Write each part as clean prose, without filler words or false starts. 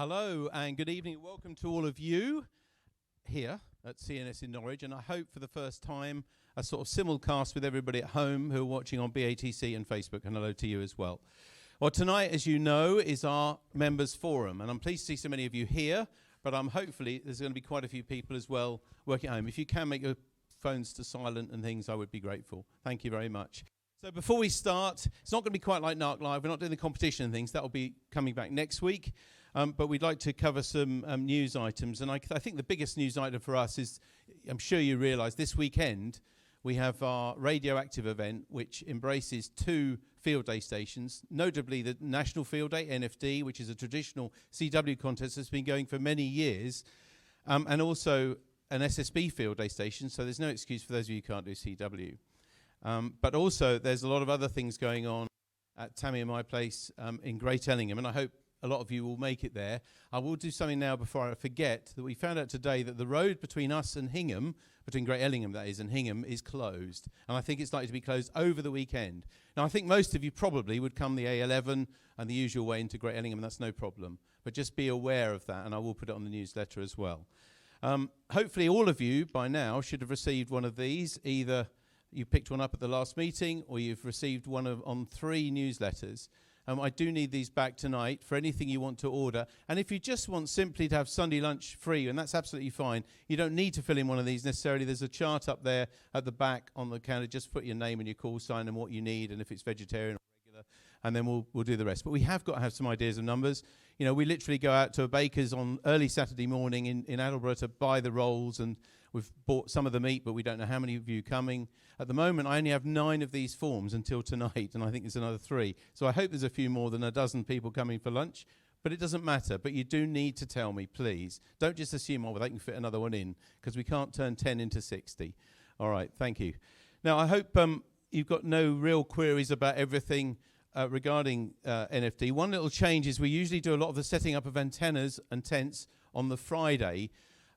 Hello and good evening. Welcome to all of you here at CNS in Norwich, and I hope for the first time a sort of simulcast with everybody at home who are watching on BATC and Facebook, and hello to you as well. Well, tonight, as you know, is our members forum, and I'm pleased to see so many of you here, but hopefully there's going to be quite a few people as well working at home. If you can make your phones to silent and things, I would be grateful. Thank you very much. So before we start, it's not going to be quite like NARC Live. We're not doing the competition and things. That will be coming back next week. But we'd like to cover some news items. And I think the biggest news item for us is, I'm sure you realise, this weekend we have our radioactive event, which embraces 2 field day stations, notably the National Field Day, NFD, which is a traditional CW contest that's been going for many years, and also an SSB field day station. So there's no excuse for those of you who can't do CW. But also there's a lot of other things going on at Tammy and my place in Great Ellingham, and I hope a lot of you will make it there. I will do something now before I forget, that we found out today that the road between us and Hingham, between Great Ellingham that is, and Hingham is closed. And I think it's likely to be closed over the weekend. Now I think most of you probably would come the A11 and the usual way into Great Ellingham, and that's no problem. But just be aware of that, and I will put it on the newsletter as well. Hopefully all of you by now should have received one of these. Either you picked one up at the last meeting or you've received one on 3 newsletters. I do need these back tonight for anything you want to order. And if you just want simply to have Sunday lunch free, and that's absolutely fine, you don't need to fill in one of these necessarily. There's a chart up there at the back on the counter. Just put your name and your call sign and what you need, and if it's vegetarian or regular, and then we'll do the rest. But we have got to have some ideas of numbers. You know, we literally go out to a baker's on early Saturday morning in Attleborough to buy the rolls, and we've bought some of the meat, but we don't know how many of you are coming. At the moment, I only have 9 of these forms until tonight, and I think there's another 3. So I hope there's a few more than a dozen people coming for lunch, but it doesn't matter. But you do need to tell me, please. Don't just assume, oh, well, they can fit another one in, because we can't turn 10 into 60. All right, thank you. Now, I hope you've got no real queries about everything regarding NFD. One little change is we usually do a lot of the setting up of antennas and tents on the Friday,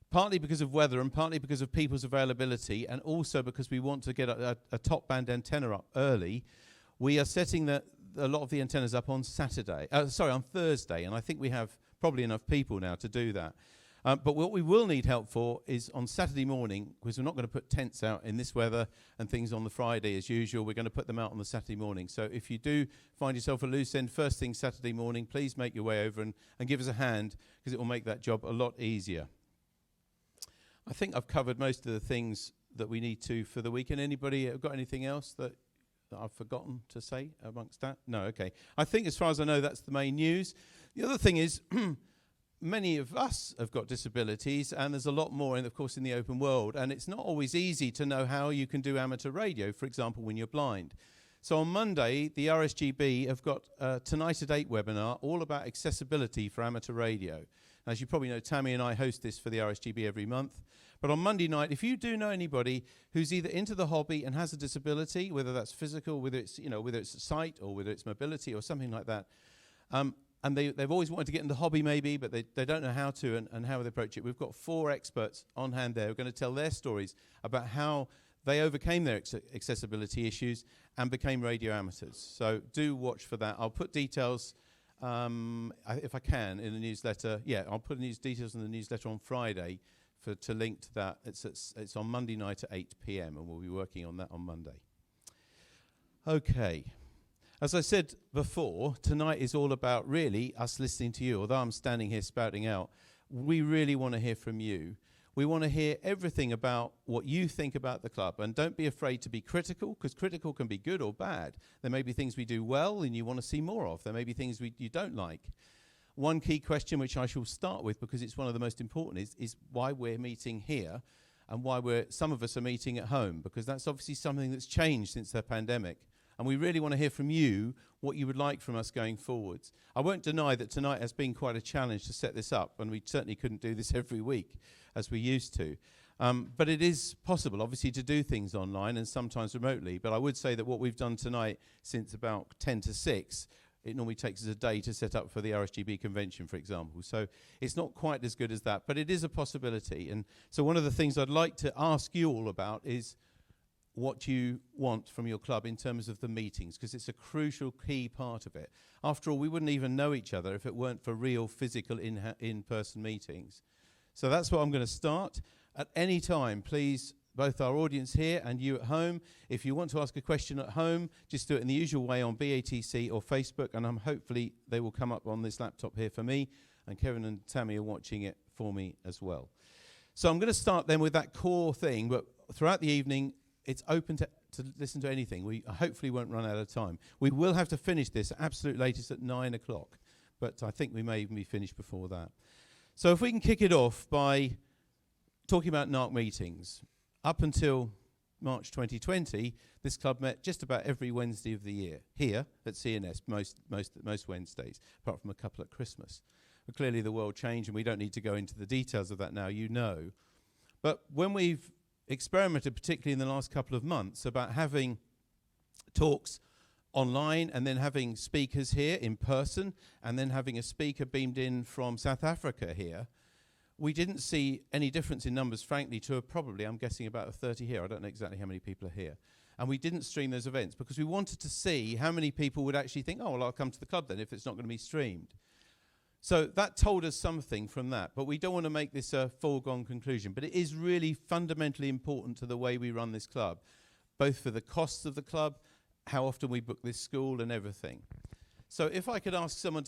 partly because of weather and partly because of people's availability, and also because we want to get a top band antenna up early. We are setting a lot of the antennas up on on Thursday, and I think we have probably enough people now to do that. But what we will need help for is on Saturday morning, because we're not going to put tents out in this weather and things on the Friday as usual. We're going to put them out on the Saturday morning. So if you do find yourself a loose end first thing Saturday morning, please make your way over and give us a hand, because it will make that job a lot easier. I think I've covered most of the things that we need to for the weekend. Anybody got anything else that I've forgotten to say amongst that? No, okay. I think as far as I know, that's the main news. The other thing is many of us have got disabilities, and there's a lot more, of course, in the open world. And it's not always easy to know how you can do amateur radio, for example, when you're blind. So on Monday, the RSGB have got a Tonight at 8 webinar all about accessibility for amateur radio. As you probably know, Tammy and I host this for the RSGB every month. But on Monday night, if you do know anybody who's either into the hobby and has a disability, whether that's physical, whether it's sight or whether it's mobility or something like that, and they've always wanted to get into the hobby maybe, but they don't know how to and how they approach it. We've got 4 experts on hand there who are going to tell their stories about how they overcame their accessibility issues and became radio amateurs. So do watch for that. I'll put details, if I can, in the newsletter. Yeah, I'll put these details in the newsletter on Friday to link to that. It's on Monday night at 8 p.m. and we'll be working on that on Monday. Okay. As I said before, tonight is all about really us listening to you. Although I'm standing here spouting out, we really want to hear from you. We want to hear everything about what you think about the club. And don't be afraid to be critical, because critical can be good or bad. There may be things we do well and you want to see more of. There may be things you don't like. One key question, which I shall start with because it's one of the most important, is why we're meeting here and why some of us are meeting at home, because that's obviously something that's changed since the pandemic. And we really want to hear from you what you would like from us going forwards. I won't deny that tonight has been quite a challenge to set this up, and we certainly couldn't do this every week as we used to. But it is possible, obviously, to do things online and sometimes remotely. But I would say that what we've done tonight since about 10 to 6, it normally takes us a day to set up for the RSGB convention, for example. So it's not quite as good as that, but it is a possibility. And so one of the things I'd like to ask you all about is, what you want from your club in terms of the meetings, because it's a crucial key part of it. After all, we wouldn't even know each other if it weren't for real physical in-person meetings. So that's what I'm going to start. At any time, please, both our audience here and you at home, if you want to ask a question at home, just do it in the usual way on BATC or Facebook, and hopefully they will come up on this laptop here for me, and Kevin and Tammy are watching it for me as well. So I'm going to start then with that core thing, but throughout the evening, it's open to listen to anything. We hopefully won't run out of time. We will have to finish this at absolute latest at 9 o'clock, but I think we may even be finished before that. So if we can kick it off by talking about NARC meetings. Up until March 2020, this club met just about every Wednesday of the year here at CNS, most Wednesdays, apart from a couple at Christmas. But clearly the world changed, and we don't need to go into the details of that now, you know. But when we've experimented, particularly in the last couple of months, about having talks online and then having speakers here in person and then having a speaker beamed in from South Africa here, we didn't see any difference in numbers, frankly, to probably, I'm guessing, about 30 here. I don't know exactly how many people are here. And we didn't stream those events because we wanted to see how many people would actually think, oh, well, I'll come to the club then if it's not going to be streamed. So that told us something from that. But we don't want to make this a foregone conclusion. But it is really fundamentally important to the way we run this club, both for the costs of the club, how often we book this school, and everything. So if I could ask someone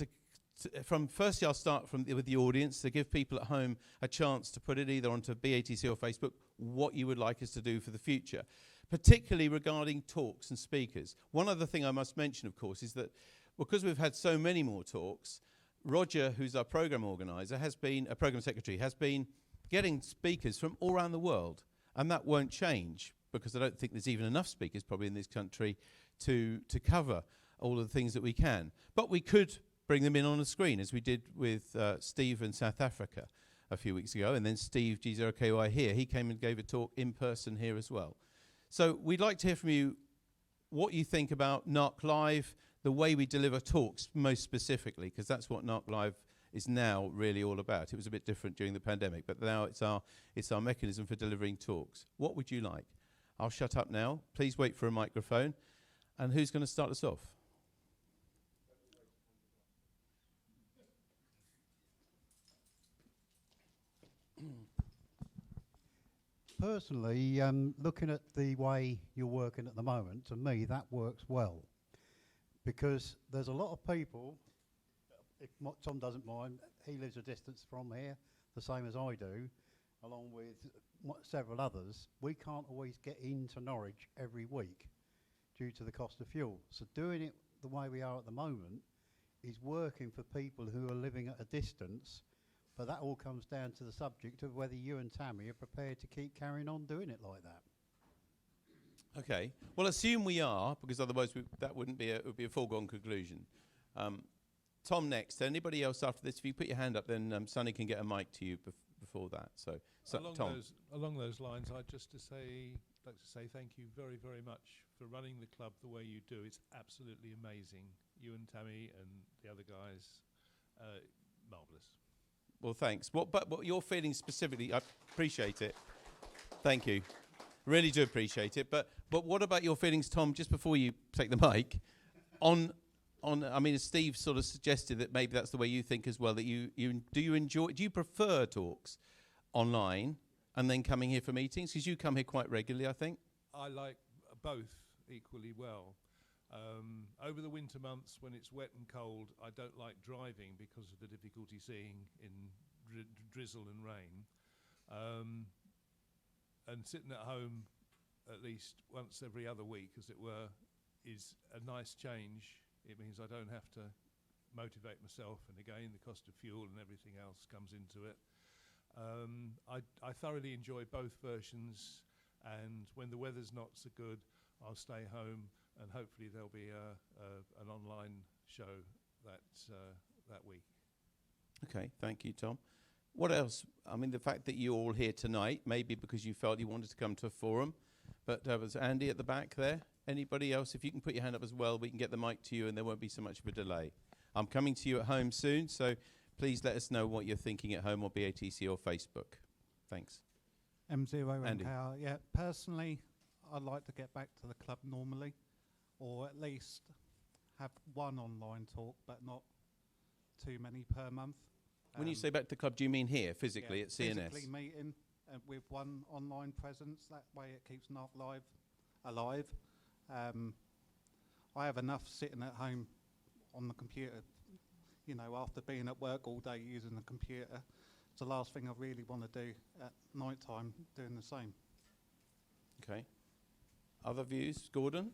firstly, I'll start with the audience to give people at home a chance to put it either onto BATC or Facebook, what you would like us to do for the future, particularly regarding talks and speakers. One other thing I must mention, of course, is that because we've had so many more talks, Roger, who's our program organizer, program secretary, has been getting speakers from all around the world, and that won't change because I don't think there's even enough speakers probably in this country to cover all of the things that we can. But we could bring them in on a screen, as we did with Steve in South Africa a few weeks ago, and then Steve G0KY here. He came and gave a talk in person here as well. So we'd like to hear from you what you think about NARC Live, the way we deliver talks most specifically, because that's what NARC Live is now really all about. It was a bit different during the pandemic, but now it's our mechanism for delivering talks. What would you like? I'll shut up now. Please wait for a microphone. And who's going to start us off? Personally, looking at the way you're working at the moment, to me that works well, because there's a lot of people, if Tom doesn't mind, he lives a distance from here, the same as I do, along with several others. We can't always get into Norwich every week due to the cost of fuel. So doing it the way we are at the moment is working for people who are living at a distance. But that all comes down to the subject of whether you and Tammy are prepared to keep carrying on doing it like that. Okay. Well, assume we are, because otherwise that would be a foregone conclusion. Tom next. Anybody else after this? If you put your hand up, then Sonny can get a mic to you before that. So Tom. Along those lines, I'd like to say thank you very, very much for running the club the way you do. It's absolutely amazing. You and Tammy and the other guys, marvellous. Well, thanks. But what you're feeling specifically, I appreciate it. Thank you. Really do appreciate it. But what about your feelings, Tom, just before you take the mic, I mean, as Steve sort of suggested that maybe that's the way you think as well, that do you prefer talks online and then coming here for meetings? Because you come here quite regularly, I think. I like both equally well. Over the winter months when it's wet and cold, I don't like driving because of the difficulty seeing in drizzle and rain. And sitting at home at least once every other week, as it were, is a nice change. It means I don't have to motivate myself, and again, the cost of fuel and everything else comes into it. I thoroughly enjoy both versions, and when the weather's not so good, I'll stay home, and hopefully there'll be an online show that week. Okay, thank you, Tom. What else? I mean, the fact that you're all here tonight, maybe because you felt you wanted to come to a forum, but was Andy at the back there? Anybody else? If you can put your hand up as well, we can get the mic to you and there won't be so much of a delay. I'm coming to you at home soon, so please let us know what you're thinking at home or BATC or Facebook. Thanks. M0 Andy. Power. Yeah, personally, I'd like to get back to the club normally, or at least have one online talk, but not too many per month. When you say back to the club, do you mean here, physically, Yeah, at CNS? physically meeting with one online presence. That way it keeps NARC Live alive. I have enough sitting at home on the computer, you know, after being at work all day using the computer. It's the last thing I really want to do at night time, doing the same. Okay. Other views? Gordon?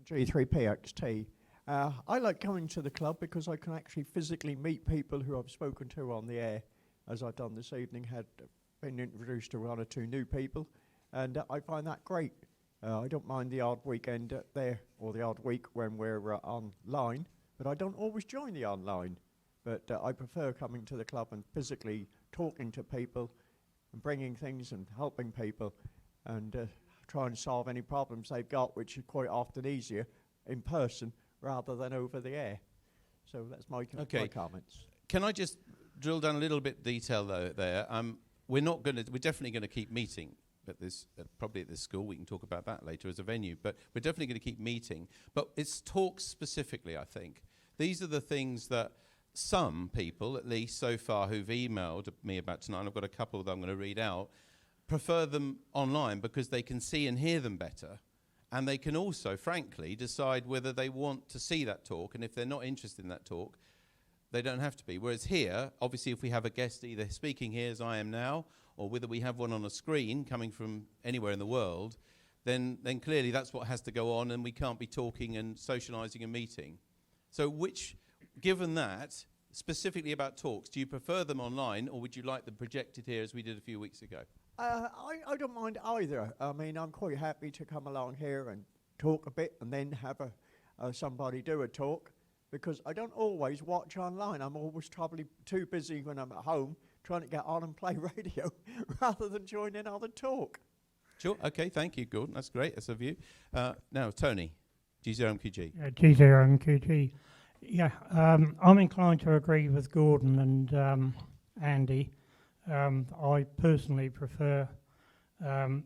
G3PXT. I like coming to the club because I can actually physically meet people who I've spoken to on the air, as I've done this evening, had been introduced to one or two new people, and I find that great. I don't mind the odd weekend there, or the odd week when we're online, but I don't always join the online. But I prefer coming to the club and physically talking to people and bringing things and helping people and try and solve any problems they've got, which are quite often easier in person rather than over the air. So that's my comments. Can I just drill down a little bit detail there? We're definitely going to keep meeting at this, probably at this school. We can talk about that later as a venue, but we're definitely going to keep meeting. But it's talks specifically, I think. These are the things that some people, at least so far, who've emailed me about tonight, and I've got a couple that I'm going to read out, prefer them online because they can see and hear them better. And they can also, frankly, decide whether they want to see that talk. And if they're not interested in that talk, they don't have to be. Whereas here, obviously, if we have a guest either speaking here as I am now, or whether we have one on a screen coming from anywhere in the world, then clearly that's what has to go on, and we can't be talking and socialising and meeting. So given that, specifically about talks, do you prefer them online, or would you like them projected here as we did a few weeks ago? I don't mind either. I mean, I'm quite happy to come along here and talk a bit and then have somebody do a talk, because I don't always watch online. I'm always probably too busy when I'm at home trying to get on and play radio rather than join in on the talk. Sure. Okay. Thank you, Gordon. That's great. That's a view. Now, Tony, G0MQG. G0MQG. Yeah, I'm inclined to agree with Gordon and Andy. I personally prefer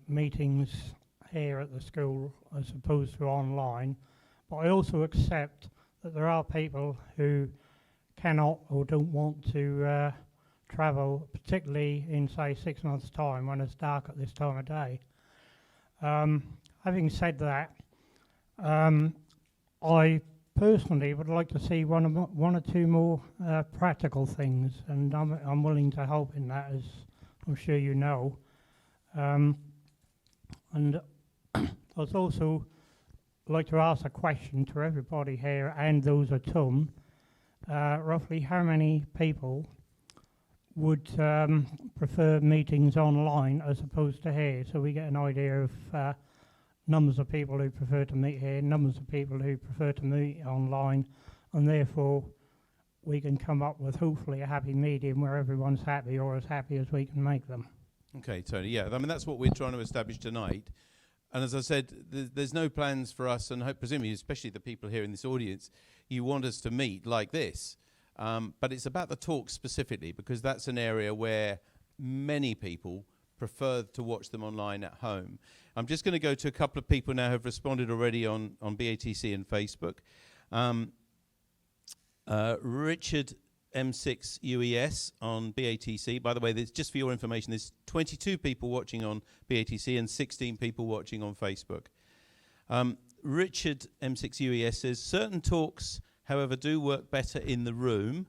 meetings here at the school as opposed to online, but I also accept that there are people who cannot or don't want to travel, particularly in, say, 6 months' time when it's dark at this time of day. Having said that, I personally would like to see one or two more practical things, and I'm willing to help in that, as I'm sure you know. And I'd also like to ask a question to everybody here and those at home. Roughly how many people would prefer meetings online as opposed to here, so we get an idea of numbers of people who prefer to meet here, numbers of people who prefer to meet online, and therefore we can come up with hopefully a happy medium where everyone's happy, or as happy as we can make them. Okay, Tony. Yeah, I mean, that's what we're trying to establish tonight. And as I said, there's no plans for us, and presumably, especially the people here in this audience, you want us to meet like this. But it's about the talk specifically, because that's an area where many people prefer to watch them online at home. I'm just going to go to a couple of people now who have responded already on BATC and Facebook. Richard M6 UES on BATC. By the way, just for your information, there's 22 people watching on BATC and 16 people watching on Facebook. Richard M6 UES says, certain talks, however, do work better in the room.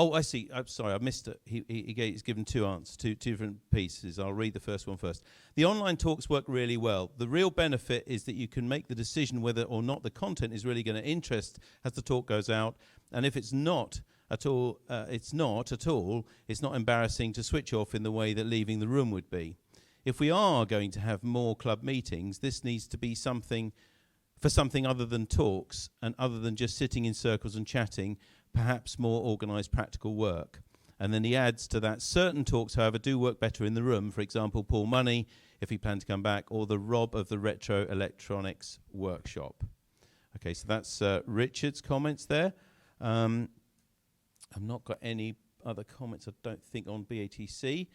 Oh, I see. I'm sorry, I missed it. He's given two answers, two different pieces. I'll read the first one first. The online talks work really well. The real benefit is that you can make the decision whether or not the content is really going to interest as the talk goes out. And if it's not at all, it's not embarrassing to switch off in the way that leaving the room would be. If we are going to have more club meetings, this needs to be something other than talks and other than just sitting in circles and chatting, perhaps more organised practical work. And then he adds to that, certain talks, however, do work better in the room. For example, Paul Money, if he plans to come back, or the Rob of the Retro Electronics Workshop. Okay, so that's Richard's comments there. I've not got any other comments, I don't think, on BATC.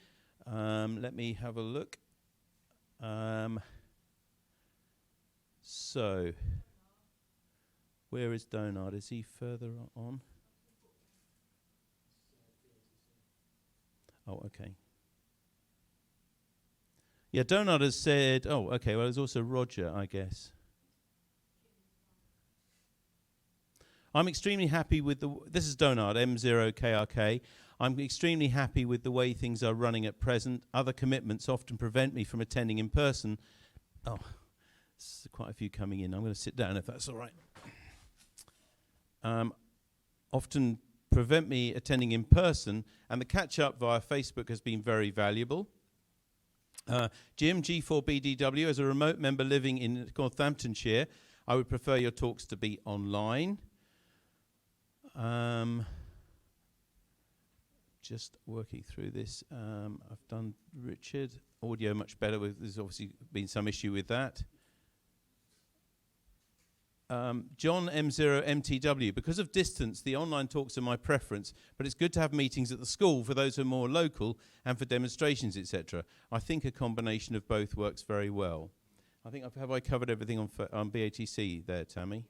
Let me have a look. So, where is Donard? Is he further on? Oh, okay. Yeah, Donard has said, oh, okay, well, there's also Roger, I guess. I'm extremely happy with this is Donard, M0KRK. I'm extremely happy with the way things are running at present. Other commitments often prevent me from attending in person. Oh, there's quite a few coming in. I'm going to sit down if that's all right. Often prevent me attending in person, and the catch-up via Facebook has been very valuable. Jim, G4BDW, as a remote member living in Northamptonshire, I would prefer your talks to be online. Just working through this. I've done Richard. Audio much better. There's obviously been some issue with that. John M0MTW. Because of distance, the online talks are my preference, but it's good to have meetings at the school for those who are more local and for demonstrations, etc. I think a combination of both works very well. I think have I covered everything on BATC there, Tammy?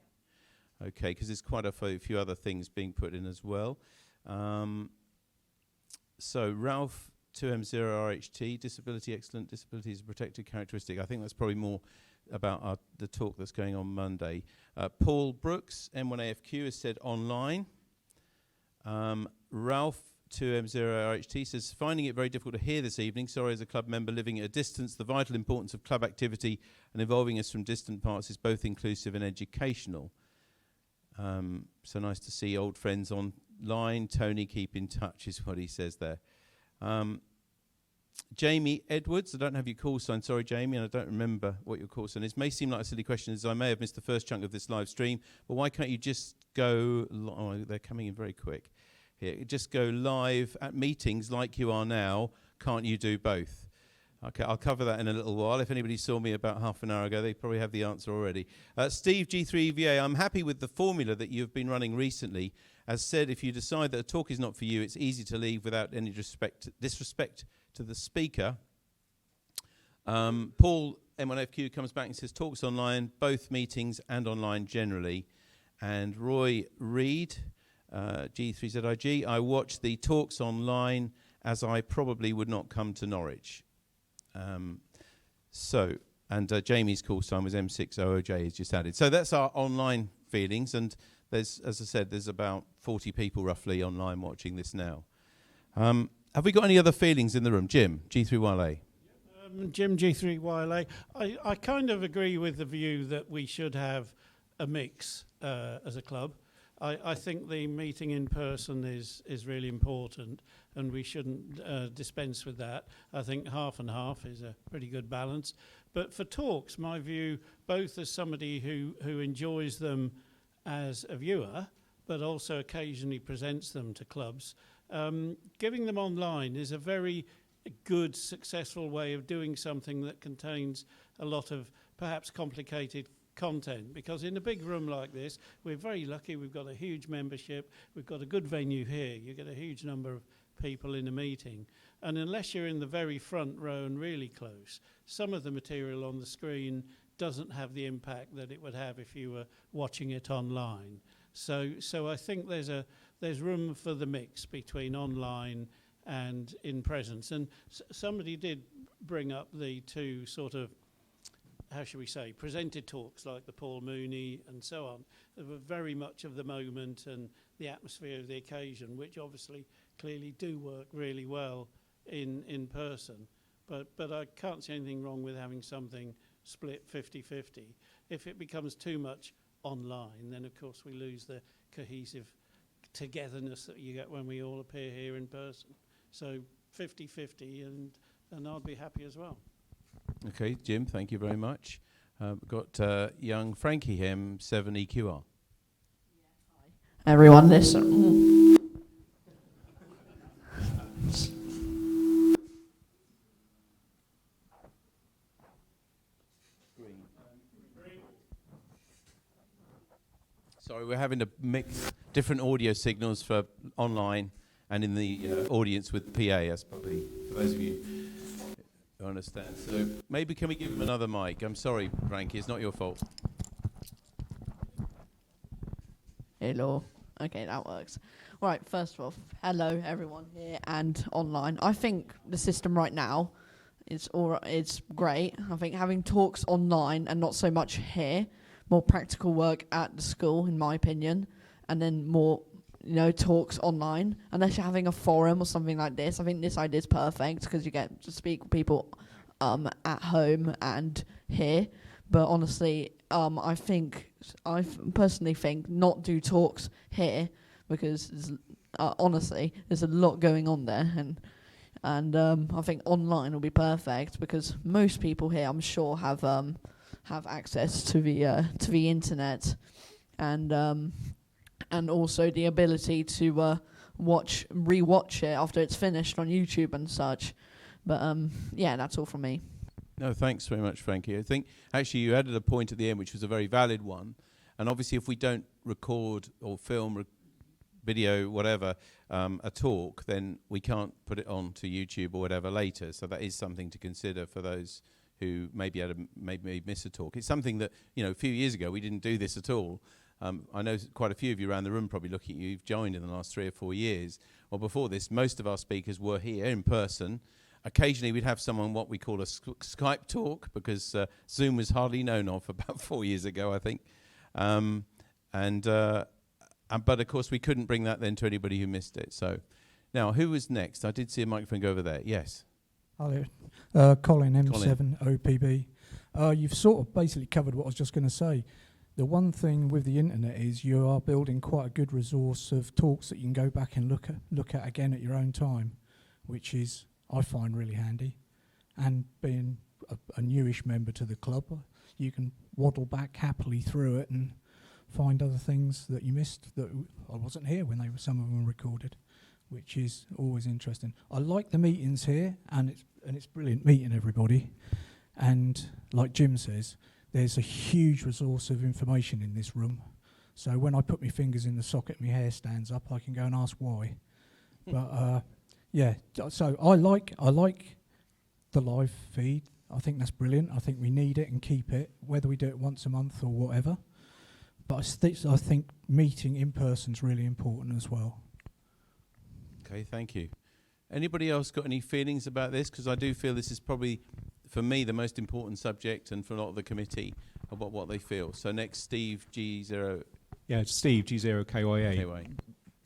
Okay, because there's quite a few other things being put in as well. So Ralph 2M0RHT, disability excellent, disability is a protected characteristic. I think that's probably more about the talk that's going on Monday. Paul Brooks, M1AFQ, has said online. Ralph 2M0RHT says, finding it very difficult to hear this evening. Sorry, as a club member living at a distance, the vital importance of club activity and involving us from distant parts is both inclusive and educational. So nice to see old friends online. Tony, keep in touch is what he says there. Jamie Edwards, I don't have your call sign, sorry Jamie, and I don't remember what your call sign is. May seem like a silly question as I may have missed the first chunk of this live stream, but why can't you just go, they're coming in very quick here, just go live at meetings like you are now, can't you do both? Okay, I'll cover that in a little while. If anybody saw me about half an hour ago, they probably have the answer already. Steve, G3EVA, I'm happy with the formula that you've been running recently. As said, if you decide that a talk is not for you, it's easy to leave without any disrespect to the speaker. Paul, M1FQ, comes back and says, talks online, both meetings and online generally. And Roy Reed, G3ZIG, I watch the talks online as I probably would not come to Norwich. Jamie's call sign was M6OOJ is just added. So that's our online feelings, and there's, as I said, there's about 40 people roughly online watching this now. Have we got any other feelings in the room? Jim, G3YLA. Jim, G3YLA. I kind of agree with the view that we should have a mix as a club. I think the meeting in person is really important, and we shouldn't dispense with that. I think half and half is a pretty good balance. But for talks, my view, both as somebody who enjoys them as a viewer, but also occasionally presents them to clubs, giving them online is a very good, successful way of doing something that contains a lot of perhaps complicated content, because in a big room like this, we're very lucky. We've got a huge membership. We've got a good venue here. You get a huge number of people in a meeting. And unless you're in the very front row and really close, some of the material on the screen doesn't have the impact that it would have if you were watching it online. So I think there's room for the mix between online and in presence. And somebody did bring up the two sort of, how should we say, presented talks like the Paul Mooney and so on, that were very much of the moment and the atmosphere of the occasion, which obviously clearly do work really well in person. But I can't see anything wrong with having something split 50-50. If it becomes too much online, then of course we lose the cohesive togetherness that you get when we all appear here in person. So 50-50, and I'd be happy as well. Okay, Jim, thank you very much. We've got young Frankie here, M7EQR. Everyone listen. Sorry, we're having to mix different audio signals for online and in the audience with PA, that's probably, for those of you who understand. So maybe can we give him another mic? I'm sorry, Frankie, it's not your fault. Hello. Okay, that works. Right, first of all, hello everyone here and online. I think the system right now is it's great. I think having talks online and not so much here, more practical work at the school, in my opinion, and then more, talks online. Unless you're having a forum or something like this, I think this idea is perfect because you get to speak with people at home and here. But honestly, I personally think not do talks here because honestly, there's a lot going on there, and I think online will be perfect because most people here, I'm sure, have access to the internet, and also the ability to rewatch it after it's finished on YouTube and such. But yeah, that's all from me. No, thanks very much, Frankie. I think actually you added a point at the end which was a very valid one. And obviously if we don't record or film, video, whatever, a talk, then we can't put it on to YouTube or whatever later. So that is something to consider for those who maybe miss a talk. It's something that, a few years ago we didn't do this at all. I know quite a few of you around the room probably looking at you, you've joined in the last 3 or 4 years. Well, before this, most of our speakers were here in person. Occasionally we'd have someone what we call a Skype talk because Zoom was hardly known of about 4 years ago, I think. But of course we couldn't bring that then to anybody who missed it. So now who was next? I did see a microphone go over there. Yes. Hello, Colin, M7 OPB. You've sort of basically covered what I was just going to say. The one thing with the internet is you are building quite a good resource of talks that you can go back and look at again at your own time, which is, I find, really handy. And being a newish member to the club, you can waddle back happily through it and find other things that you missed that I wasn't here when some of them were recorded, which is always interesting. I like the meetings here, and it's brilliant meeting everybody. And like Jim says, there's a huge resource of information in this room. So when I put my fingers in the socket, my hair stands up, I can go and ask why. But yeah, so I like the live feed. I think that's brilliant. I think we need it and keep it, whether we do it once a month or whatever. But I think meeting in person is really important as well. Okay, thank you. Anybody else got any feelings about this? Because I do feel this is probably, for me, the most important subject, and for a lot of the committee, about what they feel. So next, Steve, G0. Yeah, it's Steve, G0KYA.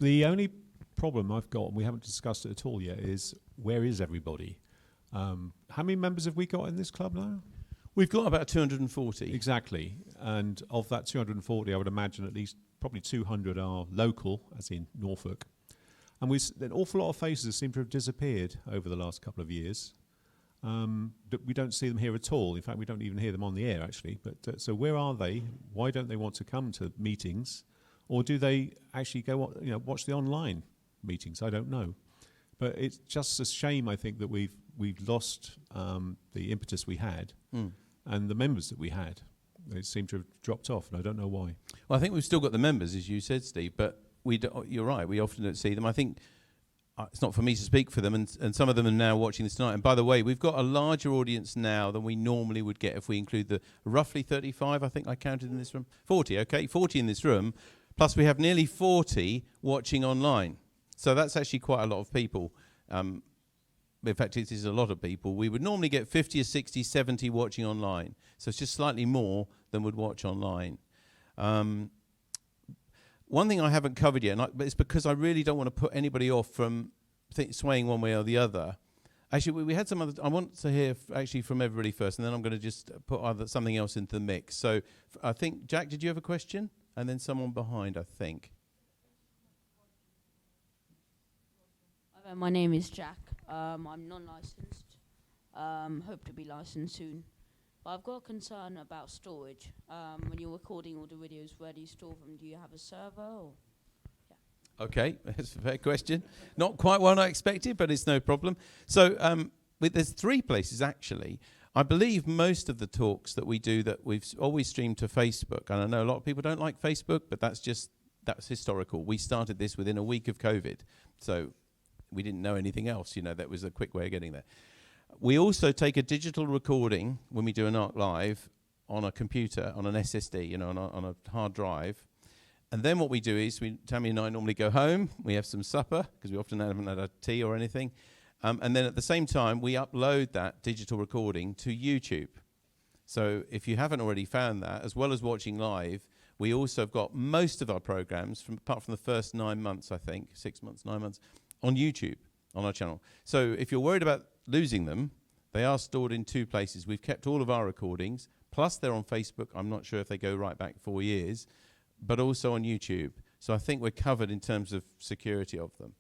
The only problem I've got, and we haven't discussed it at all yet, is where is everybody? How many members have we got in this club now? We've got about 240. Exactly. And of that 240, I would imagine at least probably 200 are local, as in Norfolk. And an awful lot of faces seem to have disappeared over the last couple of years. We don't see them here at all. In fact, we don't even hear them on the air, actually. But so where are they? Why don't they want to come to meetings? Or do they actually go, watch the online meetings? I don't know. But it's just a shame, I think, that we've lost the impetus we had and the members that we had. They seem to have dropped off, and I don't know why. Well, I think we've still got the members, as you said, Steve, but you're right, we often don't see them. I think it's not for me to speak for them, and some of them are now watching this tonight. And by the way, we've got a larger audience now than we normally would get if we include the roughly 35, I think I counted in this room. 40, okay, 40 in this room, plus we have nearly 40 watching online. So that's actually quite a lot of people. In fact, it is a lot of people. We would normally get 50 or 60, 70 watching online. So it's just slightly more than would watch online. One thing I haven't covered yet, but it's because I really don't want to put anybody off from swaying one way or the other. Actually, we had some other. I want to hear actually from everybody first, and then I'm going to just put something else into the mix. So I think, Jack, did you have a question? And then someone behind, I think. My name is Jack. I'm non-licensed. Hope to be licensed soon. But I've got a concern about storage. When you're recording all the videos, where do you store them? Do you have a server? Or? Yeah. Okay, that's a fair question. Not quite one I expected, but it's no problem. So there's 3 places, actually. I believe most of the talks that we do that we've always streamed to Facebook, and I know a lot of people don't like Facebook, but that's historical. We started this within a week of COVID, so we didn't know anything else. That was a quick way of getting there. We also take a digital recording when we do an NARC Live on a computer, on an SSD, on a hard drive. And then what we do is, Tammy and I normally go home, we have some supper, because we often haven't had a tea or anything. And then at the same time, we upload that digital recording to YouTube. So if you haven't already found that, as well as watching live, we also have got most of our programs, apart from the first 9 months, I think, 6 months, 9 months, on YouTube, on our channel. So if you're worried about losing them, they are stored in 2 places. We've kept all of our recordings, plus they're on Facebook. I'm not sure if they go right back 4 years, but also on YouTube. So I think we're covered in terms of security of them.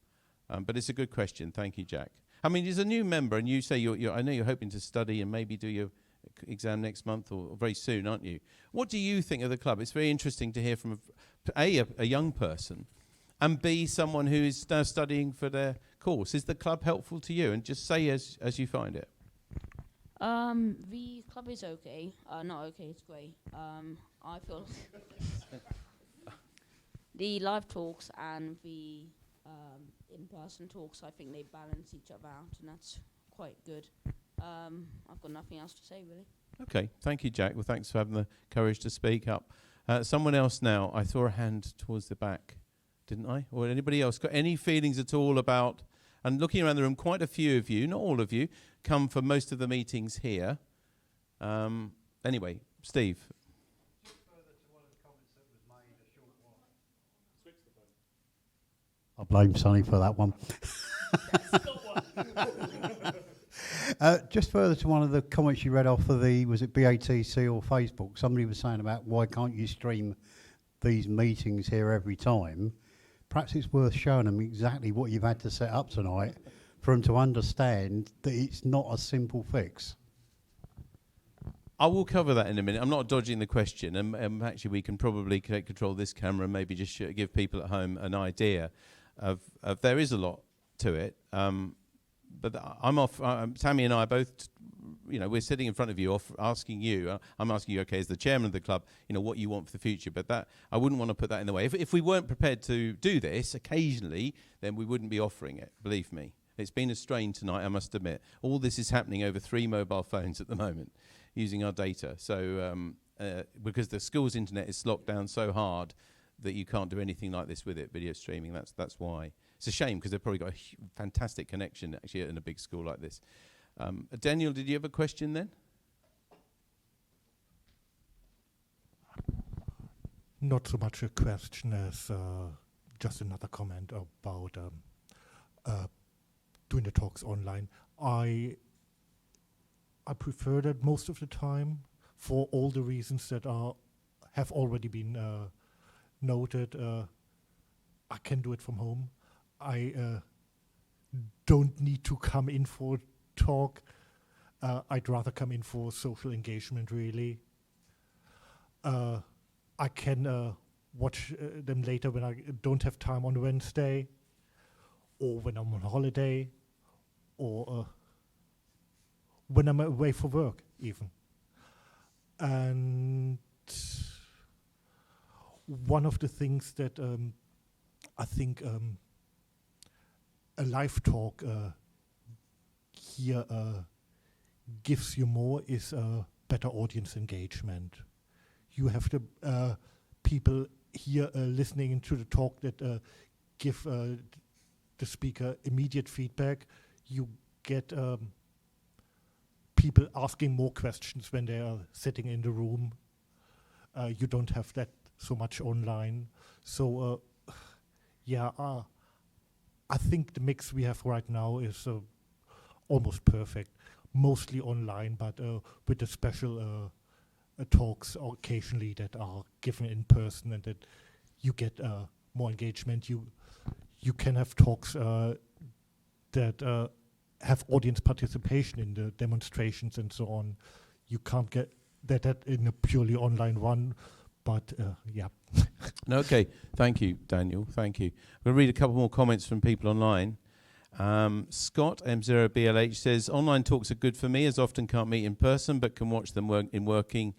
But it's a good question. Thank you, Jack. I mean, as a new member, and you say I know you're hoping to study and maybe do your exam next month or very soon, aren't you? What do you think of the club? It's very interesting to hear from a young person, and B, someone who is now studying for their course. Is the club helpful to you? And just say as you find it. The club is okay. Not okay, it's great. I feel the live talks and the in-person talks, I think they balance each other out, and that's quite good. I've got nothing else to say, really. Okay, thank you, Jack. Well, thanks for having the courage to speak up. Someone else now. I saw a hand towards the back, didn't I? Or anybody else got any feelings at all about, and looking around the room, quite a few of you, not all of you, come for most of the meetings here. Anyway, Steve. I blame Sonny for that one. Just further to one of the comments you read off of was it BATC or Facebook? Somebody was saying about why can't you stream these meetings here every time? Perhaps it's worth showing them exactly what you've had to set up tonight for them to understand that it's not a simple fix. I will cover that in a minute. I'm not dodging the question. Actually, we can probably take control of this camera and maybe just give people at home an idea of there is a lot to it. But I'm off. Tammy and I both, we're sitting in front of you, asking you. I'm asking you, okay, as the chairman of the club, what you want for the future. But that I wouldn't want to put that in the way. If we weren't prepared to do this occasionally, then we wouldn't be offering it. Believe me, it's been a strain tonight. I must admit, all this is happening over 3 mobile phones at the moment, using our data. So because the school's internet is locked down so hard that you can't do anything like this with it, video streaming. That's why. It's a shame because they've probably got a fantastic connection actually in a big school like this. Daniel, did you have a question then? Not so much a question as just another comment about doing the talks online. I prefer that most of the time for all the reasons that have already been noted. I can do it from home. I don't need to come in for talk. I'd rather come in for social engagement, really. I can watch them later when I don't have time on Wednesday, or when I'm on holiday, or when I'm away for work, even. And one of the things that I think a live talk here gives you more is better audience engagement. You have the people here listening to the talk that give the speaker immediate feedback. You get people asking more questions when they are sitting in the room. You don't have that so much online. So I think the mix we have right now is almost perfect. Mostly online, but with the special talks occasionally that are given in person, and that you get more engagement. You can have talks that have audience participation in the demonstrations and so on. You can't get that in a purely online one, but yeah. Okay, thank you, Daniel. Thank you. I'm going to read a couple more comments from people online. Scott M0BLH says, online talks are good for me as often can't meet in person but can watch them when working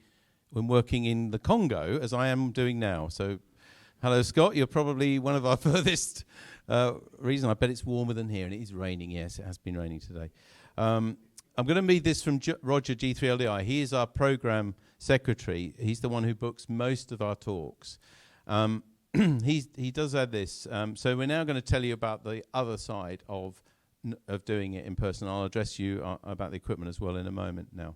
in the Congo as I am doing now. So hello, Scott. You're probably one of our furthest reason. I bet it's warmer than here, and it is raining. Yes, it has been raining today. I'm going to read this from Roger G3LDI. He is our program secretary. He's the one who books most of our talks. he does add this. So we're now going to tell you about the other side of doing it in person. I'll address you about the equipment as well in a moment now.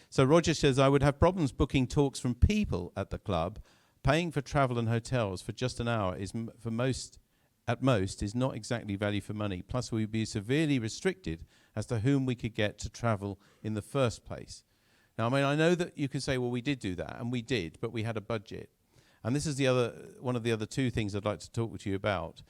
So Roger says, I would have problems booking talks from people at the club. Paying for travel and hotels for just an hour is at most is not exactly value for money. Plus, we would be severely restricted as to whom we could get to travel in the first place. Now, I mean, I know that you can say, well, we did do that, and we did, but we had a budget. And this is one of the other two things I'd like to talk to you about,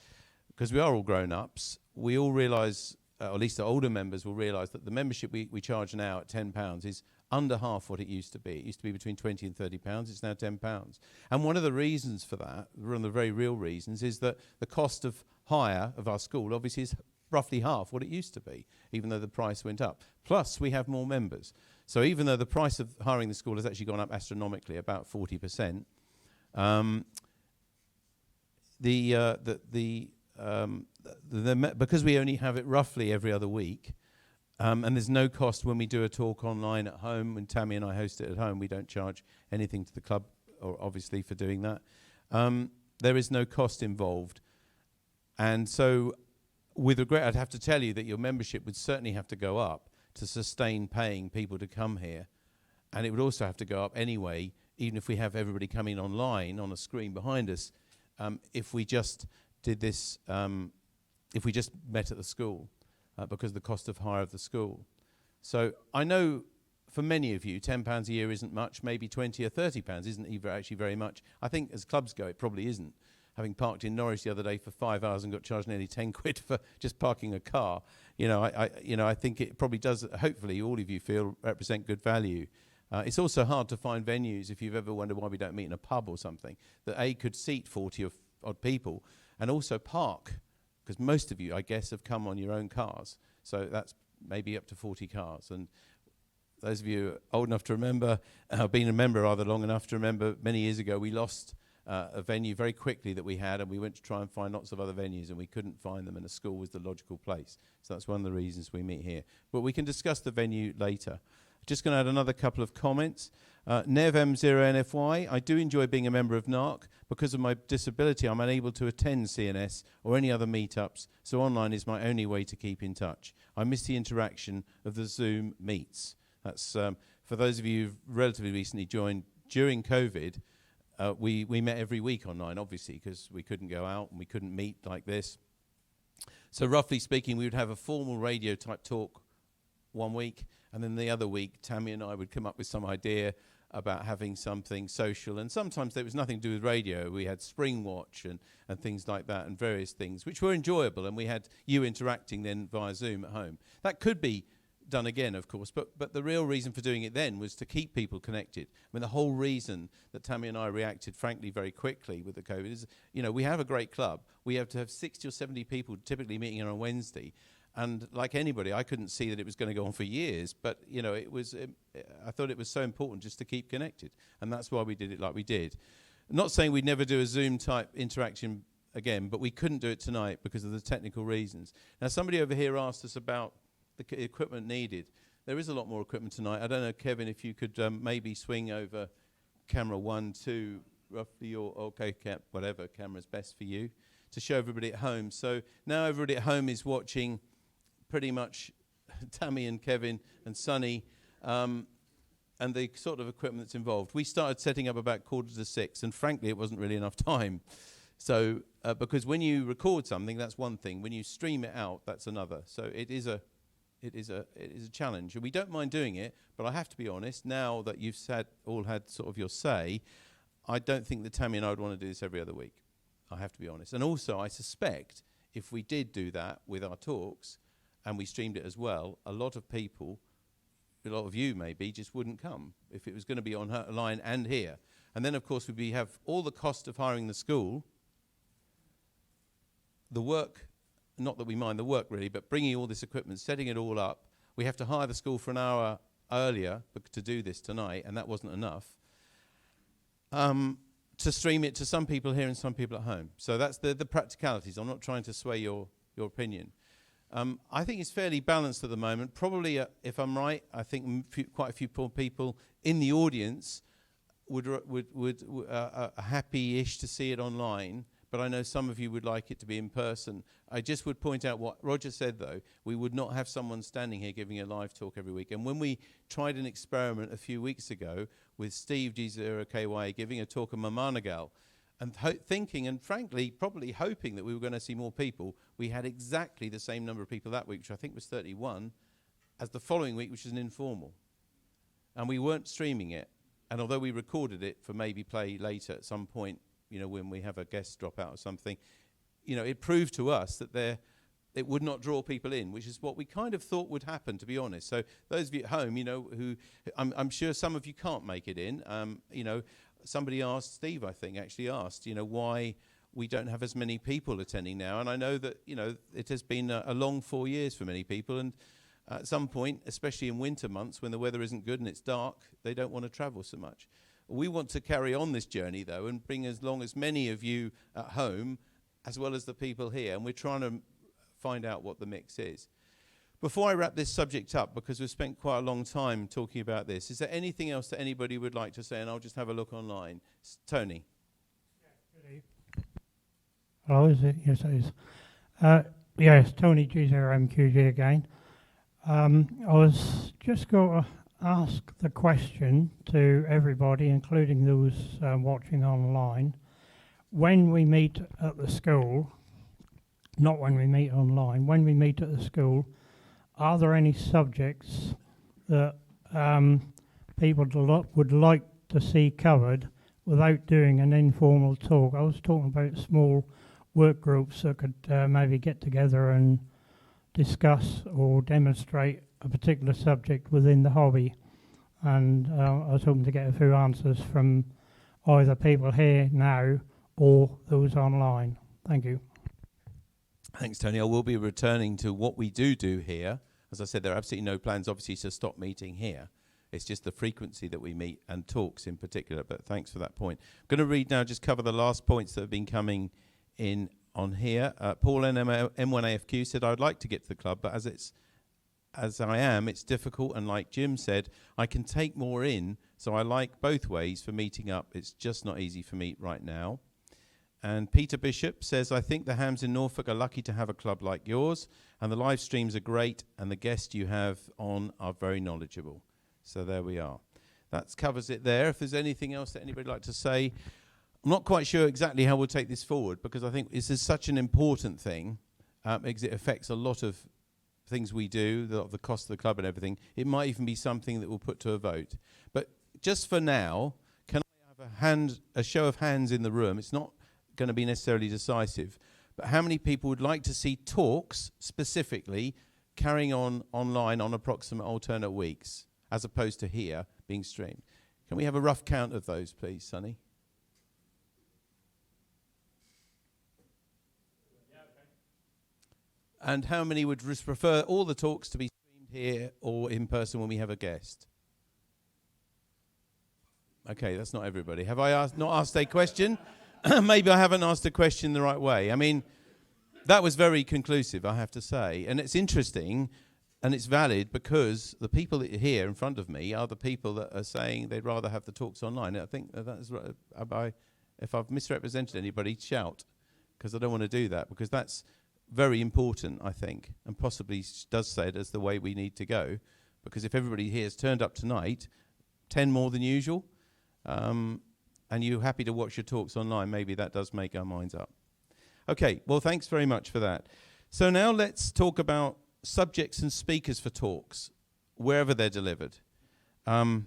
because we are all grown-ups. We all realise, or at least the older members will realise, that the membership we charge now at £10 is under half what it used to be. It used to be between £20 and £30. It's now £10. And one of the reasons for that, one of the very real reasons, is that the cost of hire of our school obviously is roughly half what it used to be, even though the price went up. Plus, we have more members. So even though the price of hiring the school has actually gone up astronomically, about 40%, because we only have it roughly every other week, and there's no cost when we do a talk online at home. When Tammy and I host it at home, we don't charge anything to the club, or obviously for doing that. There is no cost involved. And so, with regret, I'd have to tell you that your membership would certainly have to go up to sustain paying people to come here. And it would also have to go up anyway, even if we have everybody coming online on a screen behind us, if we just did this, if we just met at the school, because of the cost of hire of the school. So I know for many of you, £10 a year isn't much, maybe 20 or £30 isn't even actually very much. I think as clubs go, it probably isn't. Having parked in Norwich the other day for 5 hours and got charged nearly 10 quid for just parking a car, I think it probably does, hopefully all of you feel, represent good value. It's also hard to find venues, if you've ever wondered why we don't meet in a pub or something, that could seat 40 odd people and also park, because most of you, I guess, have come on your own cars. So that's maybe up to 40 cars. And those of you old enough to remember, been a member rather long enough to remember, many years ago we lost a venue very quickly that we had, and we went to try and find lots of other venues, and we couldn't find them, and a school was the logical place. So that's one of the reasons we meet here. But we can discuss the venue later. Just going to add another couple of comments. NevM0NFY, I do enjoy being a member of NARC. Because of my disability, I'm unable to attend CNS or any other meetups, so online is my only way to keep in touch. I miss the interaction of the Zoom meets. That's for those of you who've relatively recently joined during COVID. We met every week online, obviously, because we couldn't go out and we couldn't meet like this. So roughly speaking, we would have a formal radio type talk one week, and then the other week, Tammy and I would come up with some idea about having something social, and sometimes there was nothing to do with radio. We had Spring Watch and things like that, and various things, which were enjoyable, and we had you interacting then via Zoom at home. That could be done again, of course, but the real reason for doing it then was to keep people connected. I mean, the whole reason that Tammy and I reacted, frankly, very quickly with the COVID is, we have a great club. We have to have 60 or 70 people typically meeting on a Wednesday. And like anybody, I couldn't see that it was going to go on for years, but it was. I thought it was so important just to keep connected, and that's why we did it like we did. I'm not saying we'd never do a Zoom type interaction again, but we couldn't do it tonight because of the technical reasons. Now, somebody over here asked us about the equipment needed. There is a lot more equipment tonight. I don't know, Kevin, if you could maybe swing over camera 1, 2, roughly, or whatever camera's best for you, to show everybody at home. So now everybody at home is watching pretty much Tammy and Kevin and Sonny, and the sort of equipment that's involved. We started setting up about 5:45, and frankly, it wasn't really enough time. So, because when you record something, that's one thing. When you stream it out, that's another. So it is a challenge, and we don't mind doing it. But I have to be honest. Now that you've all had sort of your say, I don't think that Tammy and I would want to do this every other week. I have to be honest. And also, I suspect if we did do that with our talks, and we streamed it as well, a lot of people, a lot of you maybe, just wouldn't come if it was going to be online and here. And then, of course, we have all the cost of hiring the school, the work, not that we mind the work really, but bringing all this equipment, setting it all up. We have to hire the school for an hour earlier to do this tonight, and that wasn't enough. To stream it to some people here and some people at home. So that's the practicalities. I'm not trying to sway your opinion. I think it's fairly balanced at the moment. Probably, if I'm right, I think quite a few people in the audience would happy-ish to see it online but I know some of you would like it to be in person. I just would point out what Roger said, though. We would not have someone standing here giving a live talk every week. And when we tried an experiment a few weeks ago with Steve G0KY giving a talk on Mamanagal, and thinking and frankly probably hoping that we were going to see more people, we had exactly the same number of people that week, which I think was 31, as the following week, which is an informal. And we weren't streaming it. And although we recorded it for maybe play later at some point, you know, when we have a guest drop out or something, you know, it proved to us that it would not draw people in, which is what we kind of thought would happen, to be honest. So those of you at home, you know, who I'm sure some of you can't make it in. You know, somebody asked, Steve, I think, actually asked, you know, why we don't have as many people attending now. And I know that, you know, it has been a long 4 years for many people. And at some point, especially in winter months when the weather isn't good and it's dark, they don't want to travel so much. We want to carry on this journey, though, and bring as long as many of you at home as well as the people here. And we're trying to find out what the mix is. Before I wrap this subject up, because we've spent quite a long time talking about this, is there anything else that anybody would like to say? And I'll just have a look online. Tony. Hello, is it? Yes, it is. Yes, Tony G0MQG again. I was just going to ask the question to everybody, including those watching online. When we meet at the school, not when we meet online, when we meet at the school, are there any subjects that people would like to see covered without doing an informal talk? I was talking about small work groups that could maybe get together and discuss or demonstrate a particular subject within the hobby. And I was hoping to get a few answers from either people here now or those online. Thank you. Thanks, Tony. I will be returning to what we do here. As I said, there are absolutely no plans, obviously, to stop meeting here. It's just the frequency that we meet and talks in particular. But thanks for that point. I'm going to read now, just cover the last points that have been coming in on here. Paul M1AFQ said, I would like to get to the club, but as I am, it's difficult. And like Jim said, I can take more in. So I like both ways for meeting up. It's just not easy for me right now. And Peter Bishop says, I think the hams in Norfolk are lucky to have a club like yours, and the live streams are great, and the guests you have on are very knowledgeable. So there we are. That covers it there. If there's anything else that anybody would like to say, I'm not quite sure exactly how we'll take this forward, because I think this is such an important thing, because it affects a lot of things we do, the cost of the club and everything. It might even be something that we'll put to a vote. But just for now, can I have a show of hands in the room? It's not going to be necessarily decisive, but how many people would like to see talks specifically carrying on online on approximate alternate weeks as opposed to here being streamed? Can we have a rough count of those, please, Sonny? And how many would prefer all the talks to be streamed here or in person when we have a guest? Okay, that's not everybody. Have I not asked a question? Maybe I haven't asked a question the right way. I mean, that was very conclusive, I have to say. And it's interesting and it's valid because the people that are here in front of me are the people that are saying they'd rather have the talks online. I think that's right. If I've misrepresented anybody, shout, because I don't want to do that, because that's very important, I think, and possibly does say it as the way we need to go, because if everybody here has turned up tonight, 10 more than usual, and you're happy to watch your talks online, maybe that does make our minds up. Okay, well, thanks very much for that. So now let's talk about subjects and speakers for talks, wherever they're delivered. I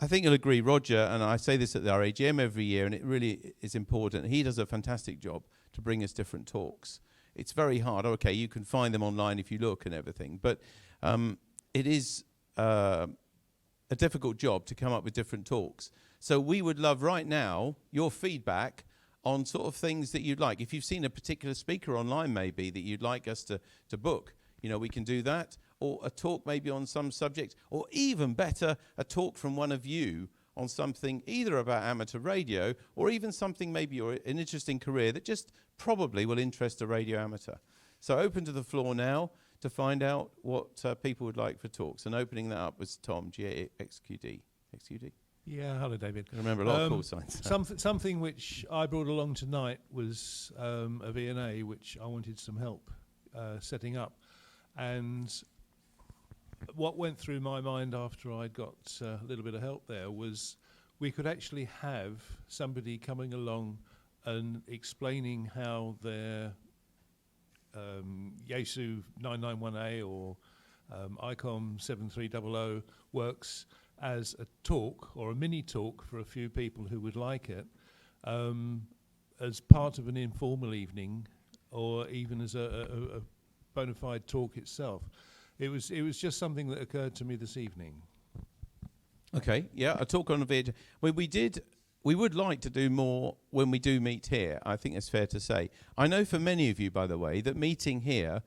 think you'll agree, Roger, and I say this at our AGM every year, and it really is important. He does a fantastic job to bring us different talks. It's very hard. Okay, you can find them online if you look and everything, but it is a difficult job to come up with different talks. So we would love right now your feedback on sort of things that you'd like. If you've seen a particular speaker online maybe that you'd like us to book, you know, we can do that. Or a talk maybe on some subject, or even better, a talk from one of you on something either about amateur radio or even something maybe or an interesting career that just probably will interest a radio amateur. So open to the floor now to find out what people would like for talks. And opening that up was Tom, GXQD. XQD? Yeah, hello, David. I remember a lot of call signs. Something which I brought along tonight was a V&A which I wanted some help setting up. And what went through my mind after I got a little bit of help there was we could actually have somebody coming along and explaining how their Yaesu 991A or ICOM 7300 works as a talk or a mini talk for a few people who would like it, as part of an informal evening, or even as a bona fide talk itself. It was just something that occurred to me this evening. Okay, yeah, a talk on a vid. We would like to do more when we do meet here. I think it's fair to say. I know for many of you, by the way, that meeting here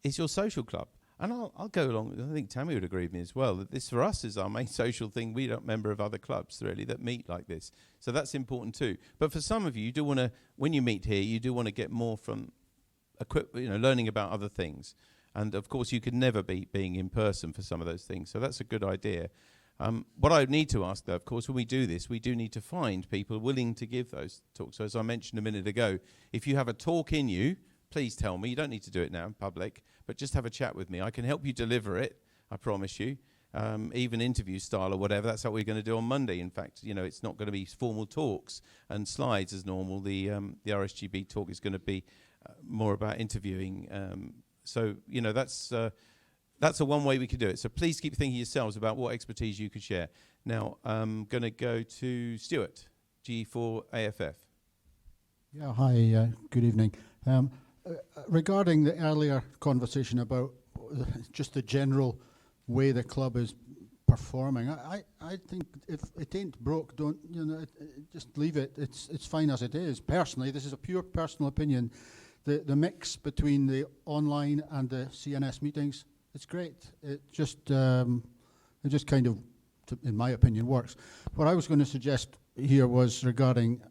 is your social club. And I'll go along. I think Tammy would agree with me as well, that this for us is our main social thing. We don't member of other clubs, really, that meet like this. So that's important too. But for some of you, you do want to, when you meet here, you do want to get more from learning about other things. And of course, you could never beat being in person for some of those things. So that's a good idea. What I need to ask, though, of course, when we do this, we do need to find people willing to give those talks. So as I mentioned a minute ago, if you have a talk in you, please tell me. You don't need to do it now in public, but just have a chat with me. I can help you deliver it, I promise you, even interview style or whatever. That's what we're going to do on Monday. In fact, it's not going to be formal talks and slides as normal. The RSGB talk is going to be more about interviewing. That's a one way we could do it. So please keep thinking yourselves about what expertise you could share. Now, I'm going to go to Stuart, G4AFF. Yeah, hi, good evening. Regarding the earlier conversation about just the general way the club is performing, I think if it ain't broke, don't just leave it. It's fine as it is. Personally, this is a pure personal opinion. The mix between the online and the CNS meetings, it's great. It just kind of, in my opinion, works. What I was going to suggest here was regarding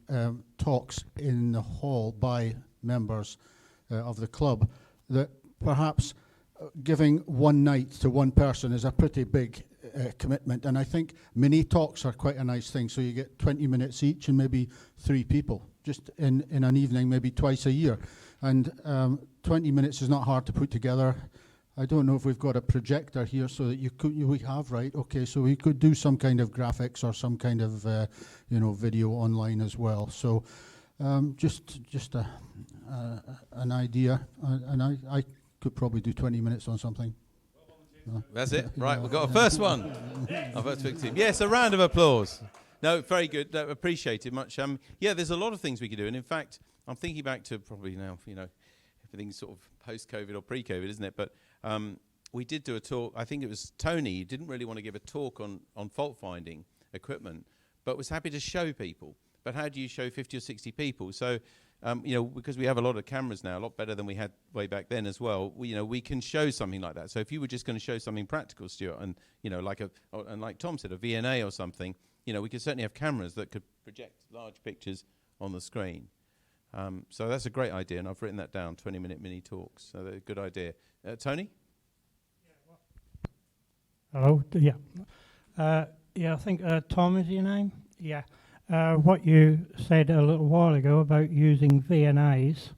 talks in the hall by members of the club, that perhaps giving one night to one person is a pretty big commitment, and I think mini talks are quite a nice thing, so you get 20 minutes each and maybe 3 people just in an evening, maybe twice a year, and 20 minutes is not hard to put together. I don't know if we've got a projector here so that we have, right? Okay, so we could do some kind of graphics or some kind of video online as well. So just an idea, and I could probably do 20 minutes on something. That's it. Right, we've got a first one. Our first victim. Yes, a round of applause. No, very good. Appreciate it much. There's a lot of things we could do, and in fact, I'm thinking back to probably now, everything's sort of post-COVID or pre-COVID, isn't it? But we did do a talk. I think it was Tony. He didn't really want to give a talk on fault-finding equipment, but was happy to show people. But how do you show 50 or 60 people? So, because we have a lot of cameras now, a lot better than we had way back then as well. We can show something like that. So if you were just going to show something practical, Stuart, and like Tom said, a VNA or something, we could certainly have cameras that could project large pictures on the screen. So that's a great idea, and I've written that down. 20-minute mini talks. So that's a good idea. Tony? Hello. Yeah. I think Tom is your name. Yeah. What you said a little while ago about using VNAs,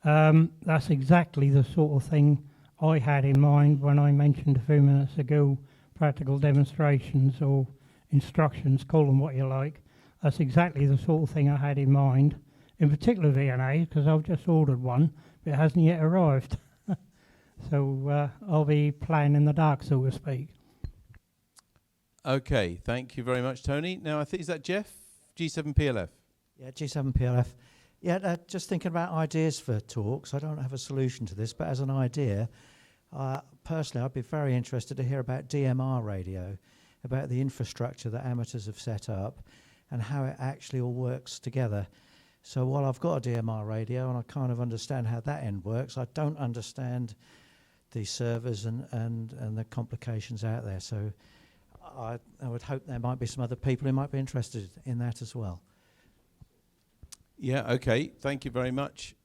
that's exactly the sort of thing I had in mind when I mentioned a few minutes ago practical demonstrations or instructions, call them what you like. That's exactly the sort of thing I had in mind, in particular VNAs, because I've just ordered one, but it hasn't yet arrived. So I'll be playing in the dark, so to speak. Okay, thank you very much, Tony. Now, I think, is that Jeff? G7PLF. Yeah, G7PLF. Yeah, just thinking about ideas for talks. I don't have a solution to this, but as an idea, personally, I'd be very interested to hear about DMR radio, about the infrastructure that amateurs have set up and how it actually all works together. So while I've got a DMR radio and I kind of understand how that end works, I don't understand the servers and the complications out there. So I would hope there might be some other people who might be interested in that as well. Yeah, okay. Thank you very much,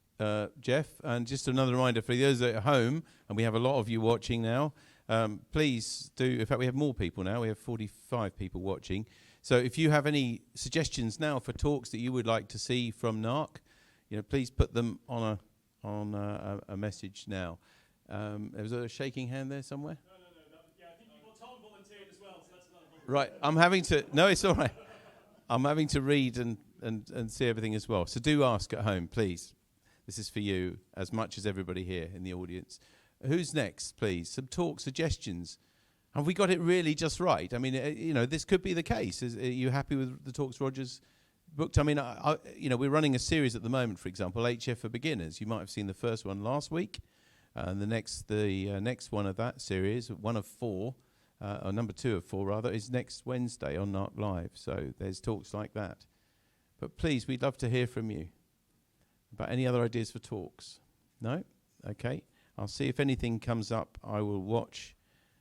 Jeff. And just another reminder for those at home, and we have a lot of you watching now, please do, in fact, we have more people now. We have 45 people watching. So if you have any suggestions now for talks that you would like to see from NARC, please put them on a message now. Was there a shaking hand there somewhere? No. Yeah, I think Tom volunteered as well, so that's another problem. Right, I'm having to. No, it's all right. I'm having to read and see everything as well. So do ask at home, please. This is for you as much as everybody here in the audience. Who's next, please? Some talk suggestions. Have we got it really just right? I mean, this could be the case. Are you happy with the talks Roger's booked? I mean, we're running a series at the moment, for example, HF for Beginners. You might have seen the first one last week. And the next one of that series, one of 4, or number 2 of 4 rather, is next Wednesday on NARC Live. So there's talks like that. But please, we'd love to hear from you about any other ideas for talks. No? Okay. I'll see if anything comes up. I will watch.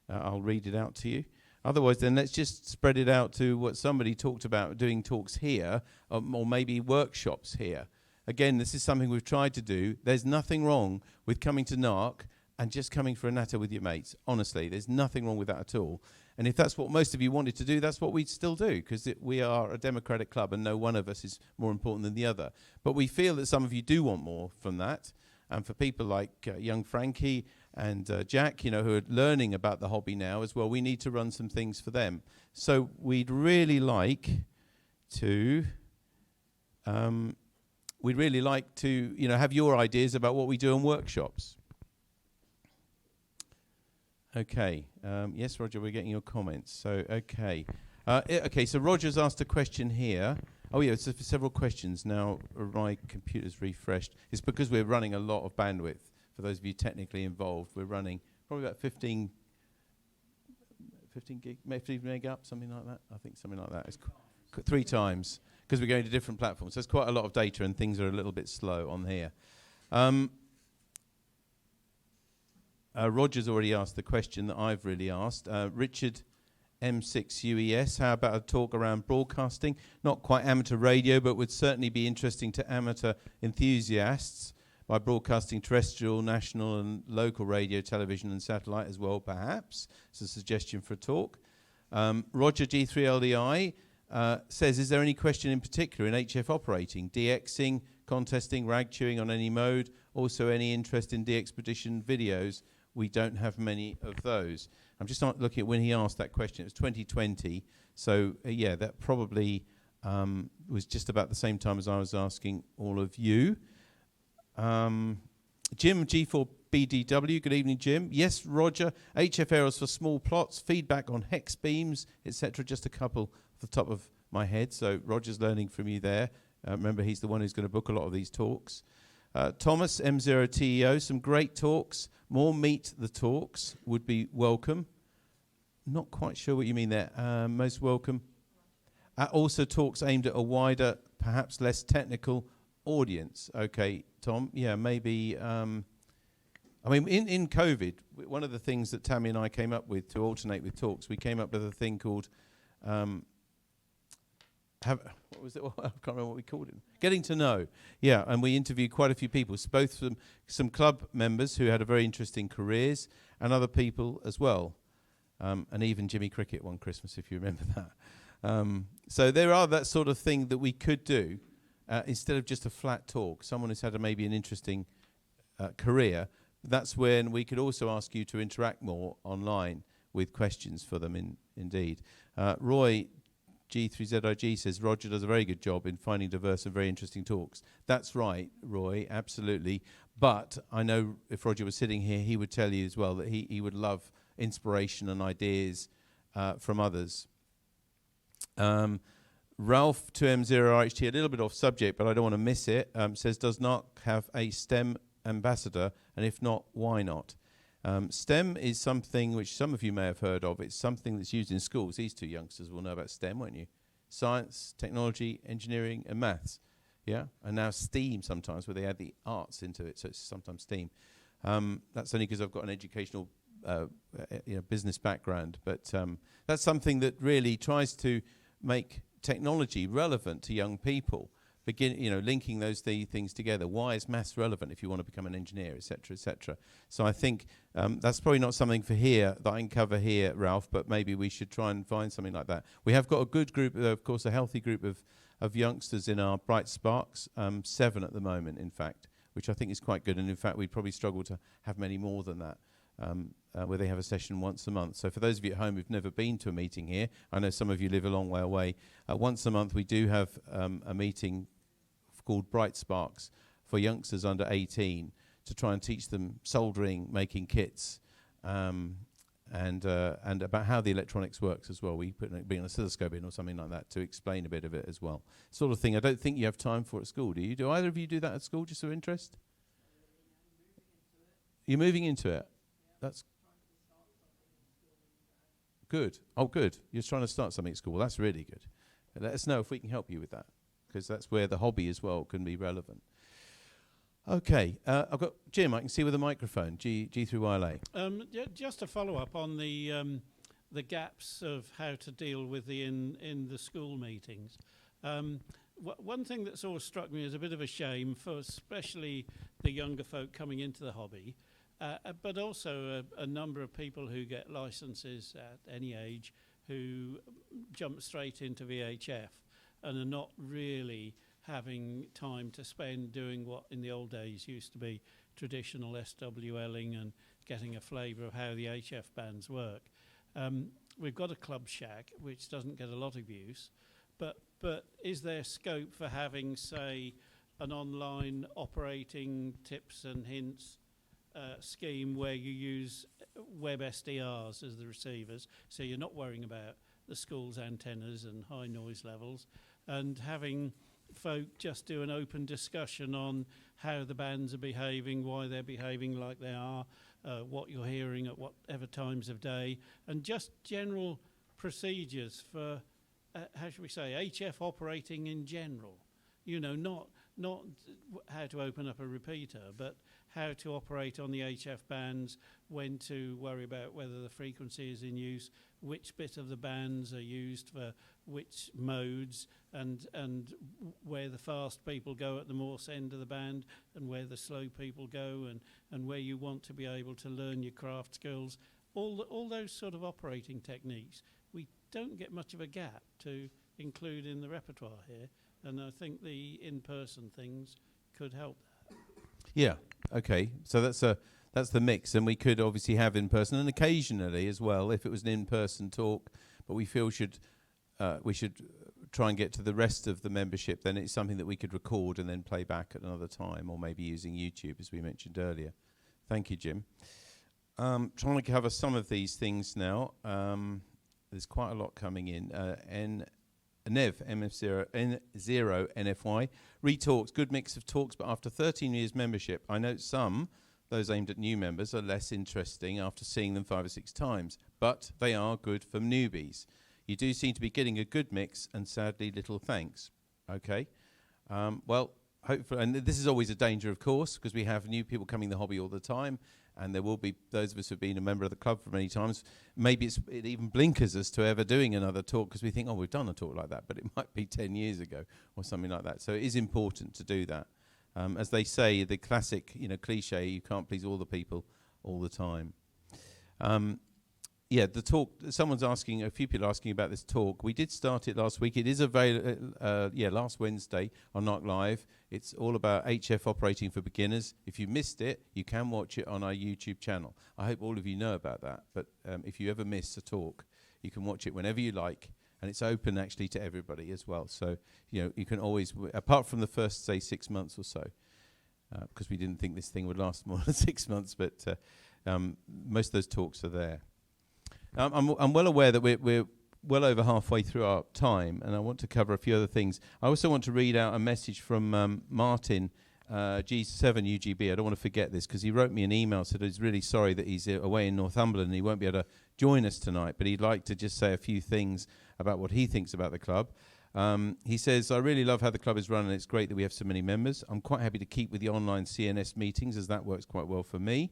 I'll read it out to you. Otherwise, then let's just spread it out to what somebody talked about, doing talks here, or maybe workshops here. Again, this is something we've tried to do. There's nothing wrong with coming to NARC and just coming for a natter with your mates. Honestly, there's nothing wrong with that at all. And if that's what most of you wanted to do, that's what we'd still do, because we are a democratic club and no one of us is more important than the other. But we feel that some of you do want more from that. And for people like young Frankie and Jack, who are learning about the hobby now as well, we need to run some things for them. So we'd really like to... have your ideas about what we do in workshops. Okay. Yes, Roger, we're getting your comments. So, okay. So Roger's asked a question here. Oh, yeah, it's several questions. Now, my computer's refreshed. It's because we're running a lot of bandwidth. For those of you technically involved, we're running probably about 15 meg up, something like that. I think something like that. It's 3 times. Because we're going to different platforms. So there's quite a lot of data and things are a little bit slow on here. Roger's already asked the question that I've really asked. Richard M6UES, how about a talk around broadcasting? Not quite amateur radio, but would certainly be interesting to amateur enthusiasts by broadcasting terrestrial, national and local radio, television and satellite as well, perhaps. It's a suggestion for a talk. Roger G3LDI says, is there any question in particular in HF operating, DXing, contesting, rag chewing on any mode? Also any interest in DXpedition videos? We don't have many of those. I'm just not looking at when he asked that question. It was 2020. So, that probably was just about the same time as I was asking all of you. Jim G4BDW, good evening, Jim. Yes, Roger, HF errors for small plots, feedback on hex beams, etc. Just a couple off the top of my head. So Roger's learning from you there. Remember, he's the one who's going to book a lot of these talks. Thomas, M0TEO, some great talks. More meet the talks would be welcome. Not quite sure what you mean there. Most welcome. Also talks aimed at a wider, perhaps less technical audience. Okay, Tom. Yeah, maybe. In COVID, one of the things that Tammy and I came up with to alternate with talks, we came up with a thing called... what was it? I can't remember what we called it. Getting to know. Yeah, and we interviewed quite a few people, so both some club members who had a very interesting careers and other people as well. And even Jimmy Cricket one Christmas, if you remember that. So there are that sort of thing that we could do instead of just a flat talk. Someone who's had maybe an interesting career, that's when we could also ask you to interact more online with questions for them indeed. Roy G3ZIG says, Roger does a very good job in finding diverse and very interesting talks. That's right, Roy, absolutely. But I know if Roger was sitting here, he would tell you as well that he would love inspiration and ideas from others. Ralph 2M0RHT, a little bit off subject, but I don't want to miss it, says, does NARC have a STEM ambassador? And if not, why not? STEM is something which some of you may have heard of. It's something that's used in schools. These two youngsters will know about STEM, won't you? Science, technology, engineering, and maths. Yeah? And now STEAM sometimes, where they add the arts into it, so it's sometimes STEAM. That's only because I've got an educational business background. But that's something that really tries to make technology relevant to young people. linking those things together. Why is maths relevant if you want to become an engineer, etc., etc. So I think that's probably not something for here that I can cover here, Ralph, but maybe we should try and find something like that. We have got a good group, of course, a healthy group of youngsters in our Bright Sparks, 7 at the moment, in fact, which I think is quite good. And in fact, we'd probably struggle to have many more than that, where they have a session once a month. So for those of you at home who've never been to a meeting here, I know some of you live a long way away, once a month we do have a meeting called Bright Sparks for youngsters under 18 to try and teach them soldering, making kits, and about how the electronics works as well. We put an oscilloscope in or something like that to explain a bit of it as well. Sort of thing I don't think you have time for at school, do you? Do either of you do that at school, just for interest? You're moving into it? That's good. Oh, good. You're trying to start something at school. Well, that's really good. Let us know if we can help you with that, because that's where the hobby as well can be relevant. Okay, I've got Jim. I can see with a microphone. G3YLA. Just to follow up on the gaps of how to deal with in the school meetings. One thing that's always struck me as a bit of a shame for especially the younger folk coming into the hobby, but also a number of people who get licenses at any age who jump straight into VHF and are not really having time to spend doing what in the old days used to be traditional SWLing and getting a flavour of how the HF bands work. We've got a club shack which doesn't get a lot of use, but is there scope for having, say, an online operating tips and hints scheme where you use web SDRs as the receivers, so you're not worrying about the school's antennas and high noise levels, and having folk just do an open discussion on how the bands are behaving, why they're behaving like they are, what you're hearing at whatever times of day, and just general procedures for, how should we say, HF operating in general. You know, not how to open up a repeater, but how to operate on the HF bands, when to worry about whether the frequency is in use, which bit of the bands are used for which modes, and where the fast people go at the Morse end of the band, and where the slow people go, and where you want to be able to learn your craft skills. All those sort of operating techniques, we don't get much of a gap to include in the repertoire here, and I think the in-person things could help that. Yeah, okay. So that's the mix, and we could obviously have in-person, and occasionally as well, if it was an in-person talk, but we feel we should try and get to the rest of the membership, then it's something that we could record and then play back at another time, or maybe using YouTube, as we mentioned earlier. Thank you, Jim. Trying to cover some of these things now. There's quite a lot coming in. NEV, MF0, NFY. Retalks, good mix of talks, but after 13 years membership, I note some, those aimed at new members, are less interesting after seeing them 5 or 6 times, but they are good for newbies. You do seem to be getting a good mix, and sadly, little thanks. Okay. Well, hopefully, and this is always a danger, of course, because we have new people coming in the hobby all the time, and there will be those of us who have been a member of the club for many times. Maybe it even blinkers us to ever doing another talk, because we think, oh, we've done a talk like that, but it might be 10 years ago or something like that. So it is important to do that. As they say, the classic, cliche, you can't please all the people all the time. Yeah, the talk, someone's asking, a few people are asking about this talk. We did start it last week. It is available, last Wednesday on NARC Live. It's all about HF operating for beginners. If you missed it, you can watch it on our YouTube channel. I hope all of you know about that. But if you ever miss a talk, you can watch it whenever you like. And it's open, actually, to everybody as well. So, you can always, apart from the first, say, 6 months or so, because we didn't think this thing would last more than 6 months, but most of those talks are there. I'm well aware that we're well over halfway through our time, and I want to cover a few other things. I also want to read out a message from Martin, G7 UGB. I don't want to forget this, because he wrote me an email, said he's really sorry that he's away in Northumberland and he won't be able to join us tonight, but he'd like to just say a few things about what he thinks about the club. He says, I really love how the club is run, and it's great that we have so many members. I'm quite happy to keep with the online CNS meetings, as that works quite well for me.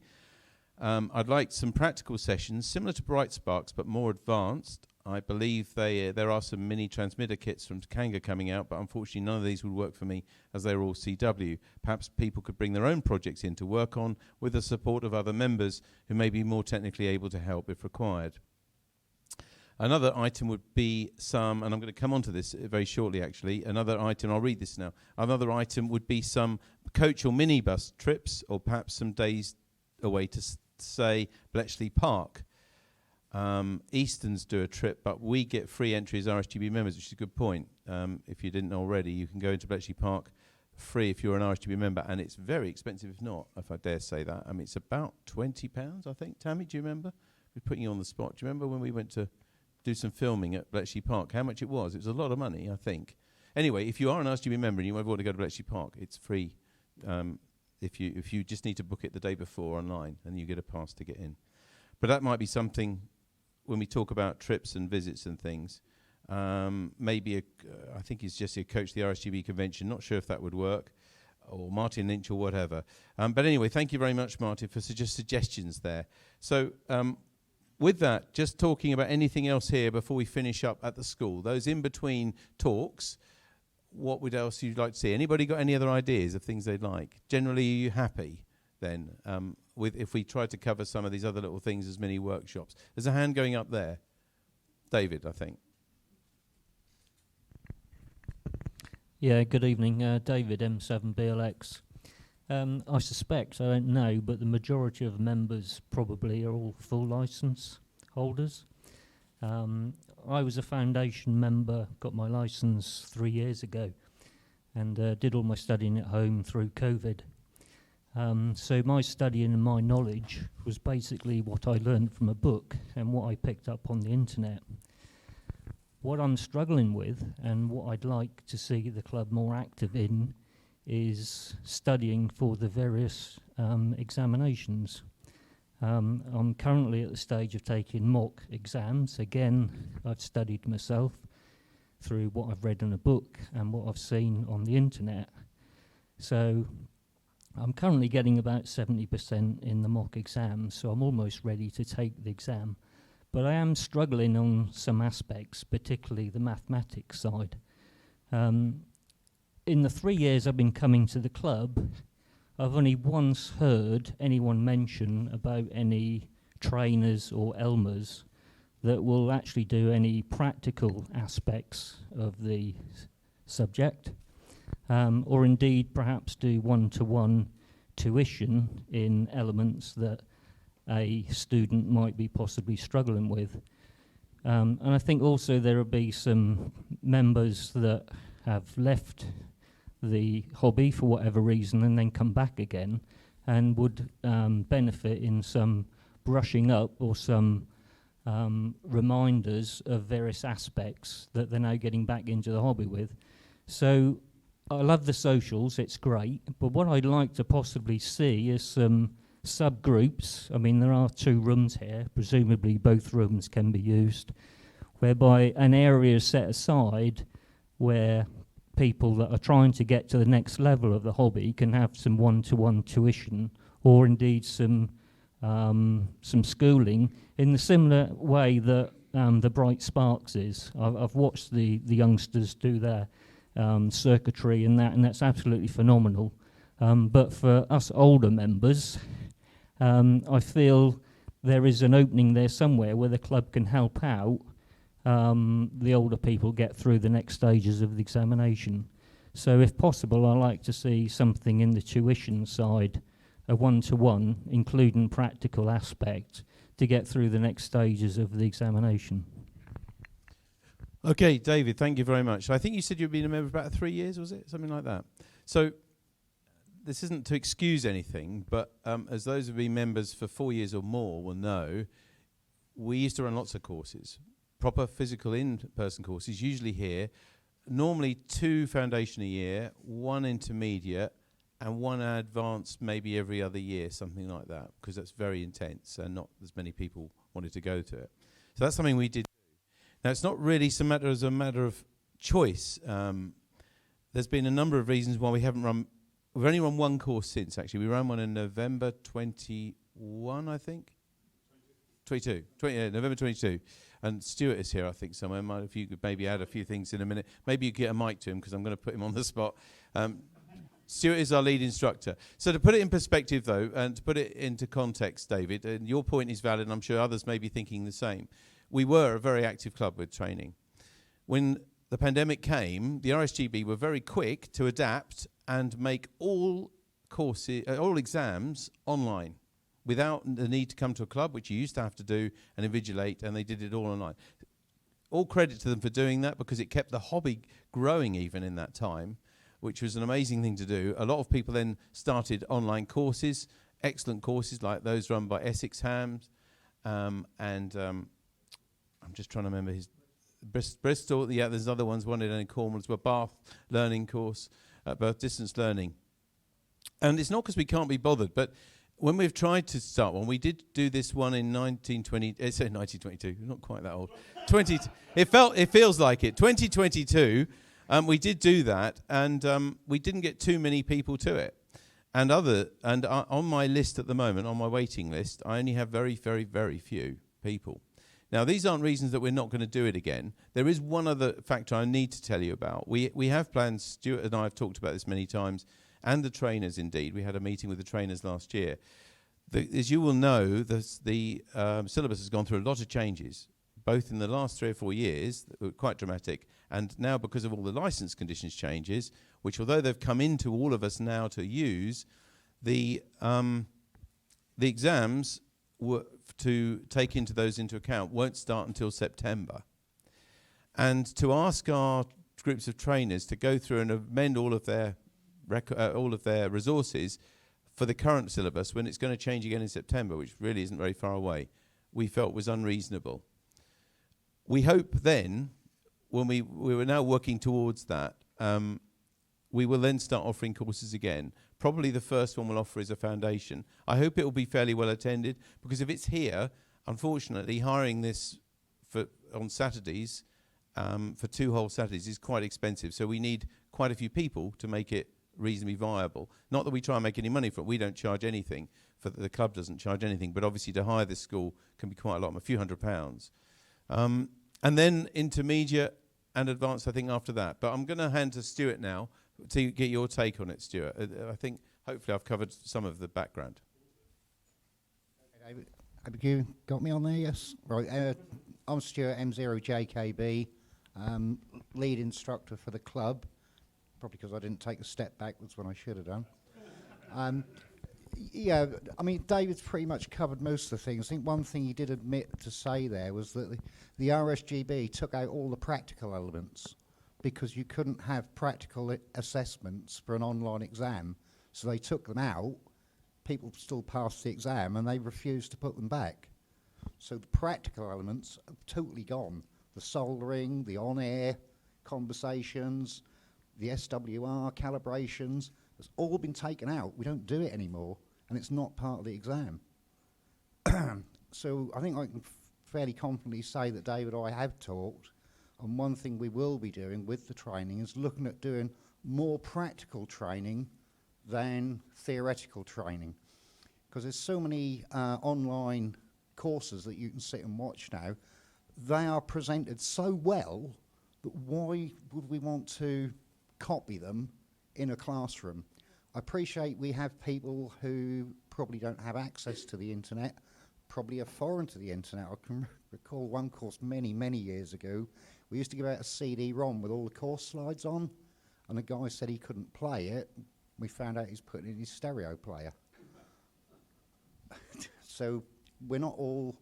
I'd like some practical sessions, similar to Bright Sparks, but more advanced. I believe there are some mini transmitter kits from Kanga coming out, but unfortunately none of these would work for me as they're all CW. Perhaps people could bring their own projects in to work on with the support of other members who may be more technically able to help if required. Another item would be some, and I'm going to come on to this very shortly actually, another item, I'll read this now. Another item would be some coach or minibus trips, or perhaps some days away to say Bletchley Park. Easterns do a trip, but we get free entry as RSGB members, which is a good point. If you didn't already, you can go into Bletchley Park free if you're an RSGB member, and it's very expensive if not, if I dare say that. I mean, it's about £20, I think. Tammy, do you remember? We're putting you on the spot. Do you remember when we went to do some filming at Bletchley Park? How much it was? It was a lot of money, I think. Anyway, if you are an RSGB member and you ever want to go to Bletchley Park, it's free. If you just need to book it the day before online, and you get a pass to get in. But that might be something when we talk about trips and visits and things. Maybe I think he's just a coach the RSGB convention. Not sure if that would work, or Martin Lynch or whatever. But anyway, thank you very much, Martin, for suggestions there. So with that, just talking about anything else here before we finish up at the school. Those in between talks, what would else you'd like to see? Anybody got any other ideas of things they'd like? Generally, are you happy then with if we try to cover some of these other little things as mini workshops? There's a hand going up there. David, I think. Yeah, good evening. David, M7BLX. I suspect, I don't know, but the majority of members probably are all full licence holders. I was a foundation member, got my licence 3 years ago, and did all my studying at home through COVID. So my studying and my knowledge was basically what I learned from a book and what I picked up on the internet. What I'm struggling with, and what I'd like to see the club more active in, is studying for the various examinations. I'm currently at the stage of taking mock exams. Again, I've studied myself through what I've read in a book and what I've seen on the internet. So I'm currently getting about 70% in the mock exams, so I'm almost ready to take the exam. But I am struggling on some aspects, particularly the mathematics side. In the 3 years I've been coming to the club, I've only once heard anyone mention about any trainers or ELMers that will actually do any practical aspects of the subject, or indeed perhaps do one-to-one tuition in elements that a student might be possibly struggling with. And I think also there will be some members that have left the hobby for whatever reason and then come back again and would benefit in some brushing up or some reminders of various aspects that they're now getting back into the hobby with. So I love the socials, it's great, but what I'd like to possibly see is some subgroups. I mean, there are 2 rooms here, presumably both rooms can be used, whereby an area is set aside where people that are trying to get to the next level of the hobby can have some one-to-one tuition, or indeed some schooling in the similar way that the Bright Sparks is. I've watched the youngsters do their circuitry and that's absolutely phenomenal. But for us older members, I feel there is an opening there somewhere where the club can help out the older people get through the next stages of the examination. So if possible, I like to see something in the tuition side, a one-to-one, including practical aspect, to get through the next stages of the examination. Okay, David, thank you very much. I think you said you've been a member for about 3 years, was it? Something like that. So this isn't to excuse anything, but as those who have been members for 4 years or more will know, we used to run lots of courses, proper physical in-person courses, usually here, normally 2 foundation a year, 1 intermediate, and 1 advanced maybe every other year, something like that, because that's very intense and not as many people wanted to go to it. So that's something we did. Now, it's not really as a matter of choice. There's been a number of reasons why we haven't run. We've only run 1 course since, actually. We ran one in November 21, I think. 22. November 22. And Stuart is here, I think, somewhere. If you could maybe add a few things in a minute. Maybe you get a mic to him, because I'm going to put him on the spot. Stuart is our lead instructor. So to put it in perspective, though, and to put it into context, David, and your point is valid, and I'm sure others may be thinking the same. We were a very active club with training. When the pandemic came, the RSGB were very quick to adapt and make all courses, all exams online, without the need to come to a club, which you used to have to do and invigilate, and they did it all online. All credit to them for doing that, because it kept the hobby growing even in that time, which was an amazing thing to do. A lot of people then started online courses, excellent courses like those run by Essex Hams, I'm just trying to remember his Bristol. Yeah, there's other ones. One in Cornwall as well. Bath learning course, Bath distance learning. And it's not because we can't be bothered, but when we've tried to start one, we did do this one in 1920. It's 1922. Not quite that old. It feels like it. 2022. We did do that, and we didn't get too many people to it. And on my list at the moment, on my waiting list, I only have very, very, very few people. Now, these aren't reasons that we're not going to do it again. There is one other factor I need to tell you about. We have plans. Stuart and I have talked about this many times, and the trainers, indeed. We had a meeting with the trainers last year. As you will know, the syllabus has gone through a lot of changes, both in the last 3 or 4 years, that were quite dramatic, and now because of all the license conditions changes, which although they've come into all of us now to use, the exams were to take into account won't start until September. And to ask our groups of trainers to go through and amend all of their resources for the current syllabus when it's going to change again in September, which really isn't very far away, we felt was unreasonable. We hope then, when we were now working towards that, we will then start offering courses again. Probably the first one we'll offer is a foundation. I hope it will be fairly well attended, because if it's here, unfortunately, hiring this on Saturdays for 2 whole Saturdays is quite expensive. So we need quite a few people to make it reasonably viable. Not that we try and make any money for it. We don't charge anything. The club doesn't charge anything. But obviously to hire this school can be quite a lot, a few £100s. And then intermediate and advanced, I think, after that. But I'm going to hand to Stuart now to get your take on it, Stuart. I think hopefully I've covered some of the background. Have you got me on there? Yes. Right. I'm Stuart, M0JKB, lead instructor for the club. Probably because I didn't take a step backwards when I should have done. Yeah, I mean, David's pretty much covered most of the things. I think one thing he did admit to say there was that the RSGB took out all the practical elements because you couldn't have practical assessments for an online exam. So they took them out, people still passed the exam, and they refused to put them back. So the practical elements are totally gone. The soldering, the on-air conversations, the SWR calibrations, it's all been taken out. We don't do it anymore, and it's not part of the exam. So I think I can fairly confidently say that David and I have talked, and one thing we will be doing with the training is looking at doing more practical training than theoretical training, because there's so many online courses that you can sit and watch now. They are presented so well that why would we want to copy them in a classroom? I appreciate we have people who probably don't have access to the internet, probably are foreign to the internet. I can recall one course many, many years ago. We used to give out a CD-ROM with all the course slides on, and the guy said he couldn't play it. We found out he's putting it in his stereo player. So we're not all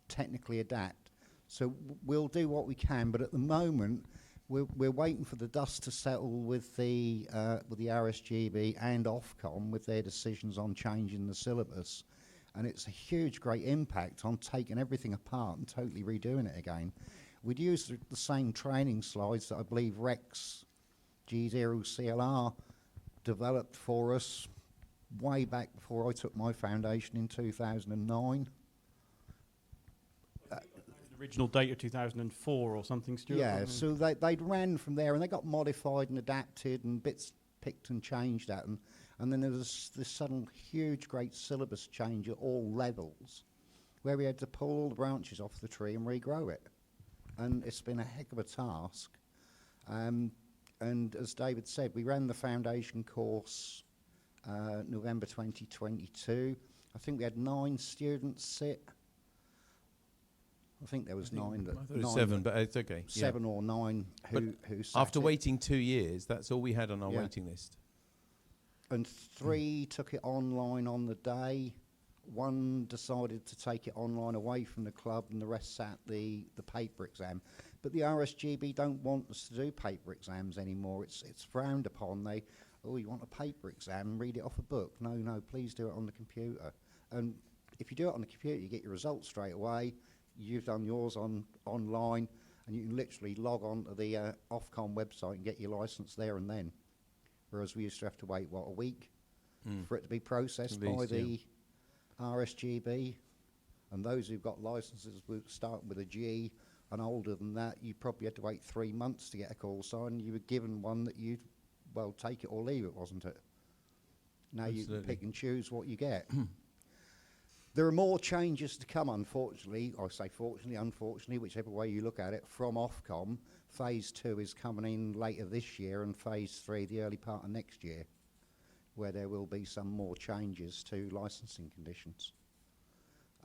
technically adept. So we'll do what we can, but at the moment, we're waiting for the dust to settle with the RSGB and Ofcom with their decisions on changing the syllabus, and it's a huge, great impact on taking everything apart and totally redoing it again. We'd use the same training slides that I believe Rex G0CLR developed for us way back before I took my foundation in 2009. Original date of 2004 or something, Stuart? Yeah, so they'd ran from there, and they got modified and adapted and bits picked and changed at them. And then there was this sudden huge great syllabus change at all levels. where we had to pull all the branches off the tree and regrow it. And it's been a heck of a task. And as David said, we ran the foundation course November 2022. I think we had 9 students sit. I think there was 9. I thought it was 7, but it's okay. 7 or 9 who sat after it. waiting 2 years, that's all we had on our waiting list. And 3 took it online on the day. 1 decided to take it online away from the club, and the rest sat the paper exam. But the RSGB don't want us to do paper exams anymore. It's frowned upon. You want a paper exam, read it off a book. No, please do it on the computer. And if you do it on the computer, you get your results straight away. You've done yours online, and you can literally log on to the Ofcom website and get your licence there and then. Whereas we used to have to wait, a week for it to be processed by the RSGB. And those who've got licences starting with a G and older than that, you probably had to wait 3 months to get a call sign. You were given one that you'd, take it or leave it, wasn't it? Now you can pick and choose what you get. There are more changes to come, unfortunately. I say fortunately, unfortunately, whichever way you look at it, from Ofcom. Phase 2 is coming in later this year, and Phase 3 the early part of next year, where there will be some more changes to licensing conditions.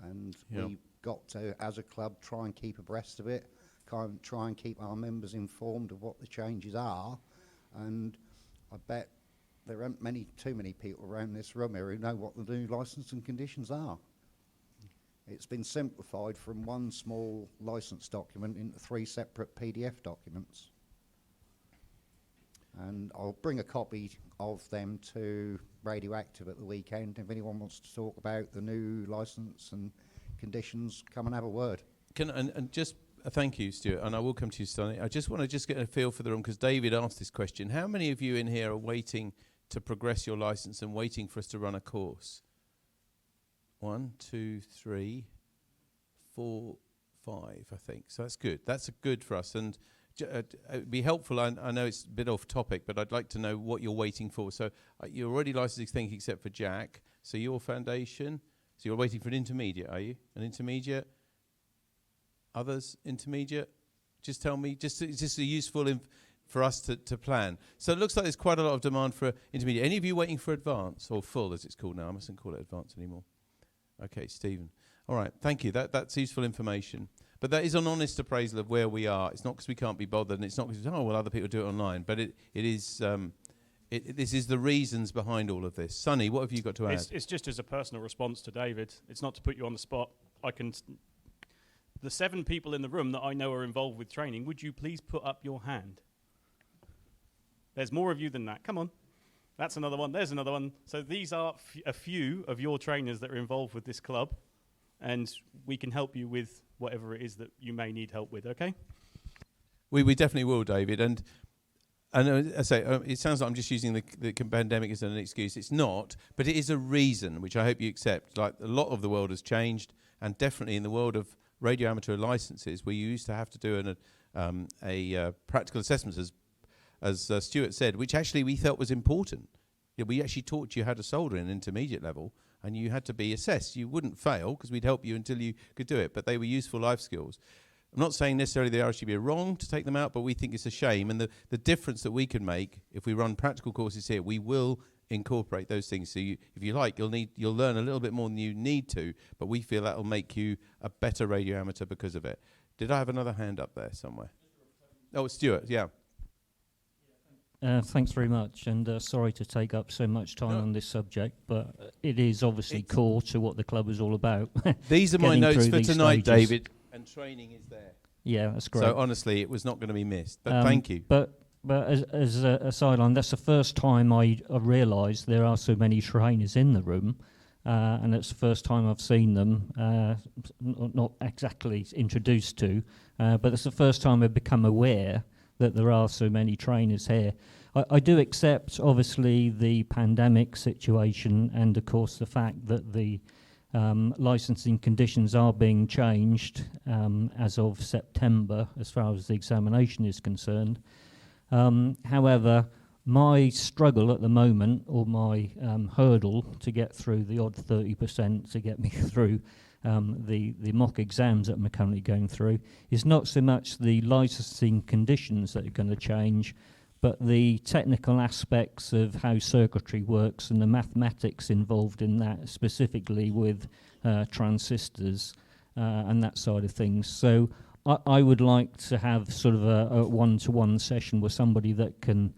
And we've got to, as a club, try and keep abreast of it, try and keep our members informed of what the changes are. And I bet there aren't too many people around this room here who know what the new licensing conditions are. It's been simplified from 1 small license document into 3 separate PDF documents. And I'll bring a copy of them to Radioactive at the weekend. If anyone wants to talk about the new license and conditions, come and have a word. Thank you, Stuart, and I will come to you, Sonny. I just want to get a feel for the room, because David asked this question. How many of you in here are waiting to progress your license and waiting for us to run a course? 1, 2, 3, 4, 5, I think. So that's good. That's good for us. And it'd be helpful. I know it's a bit off topic, but I'd like to know what you're waiting for. So you're already licensed, I think, except for Jack. So your foundation. So you're waiting for an intermediate, are you? An intermediate? Others? Intermediate? Just tell me. It's just a useful for us to plan. So it looks like there's quite a lot of demand for intermediate. Any of you waiting for advance, or full as it's called now? I mustn't call it advance anymore. Okay, Stephen. All right, thank you. That's useful information. But that is an honest appraisal of where we are. It's not because we can't be bothered, and it's not because, other people do it online. But it is, this is the reasons behind all of this. Sonny, what have you got to add? It's just as a personal response to David. It's not to put you on the spot. The 7 people in the room that I know are involved with training, would you please put up your hand? There's more of you than that. Come on. That's another one. There's another one. So these are a few of your trainers that are involved with this club, and we can help you with whatever it is that you may need help with, okay? We definitely will, David. And I say, it sounds like I'm just using the pandemic as an excuse. It's not, but it is a reason, which I hope you accept. Like, a lot of the world has changed, and definitely in the world of radio amateur licenses, we used to have to do a practical assessment, as Stuart said, which actually we felt was important. We actually taught you how to solder in an intermediate level, and you had to be assessed. You wouldn't fail because we'd help you until you could do it, but they were useful life skills. I'm not saying necessarily the RSGB are wrong to take them out, but we think it's a shame. And the difference that we can make if we run practical courses here, we will incorporate those things. So if you like, you'll learn a little bit more than you need to, but we feel that will make you a better radio amateur because of it. Did I have another hand up there somewhere? Oh, Stuart, yeah. Thanks very much, and sorry to take up so much time on this subject, but it is obviously core to what the club is all about. These are my notes for tonight, David, and training is there. Yeah, that's great. So honestly, it was not going to be missed, but thank you. But as a sideline, that's the first time I realised there are so many trainers in the room, and it's the first time I've seen them, not exactly introduced to, but it's the first time I've become aware that there are so many trainers here. I do accept, obviously, the pandemic situation and, of course, the fact that the licensing conditions are being changed as of September, as far as the examination is concerned. However, my struggle at the moment, or my hurdle to get through the odd 30% to get me through the mock exams that I'm currently going through, is not so much the licensing conditions that are going to change, but the technical aspects of how circuitry works and the mathematics involved in that, specifically with transistors and that side of things. So I would like to have sort of a one-to-one session with somebody that can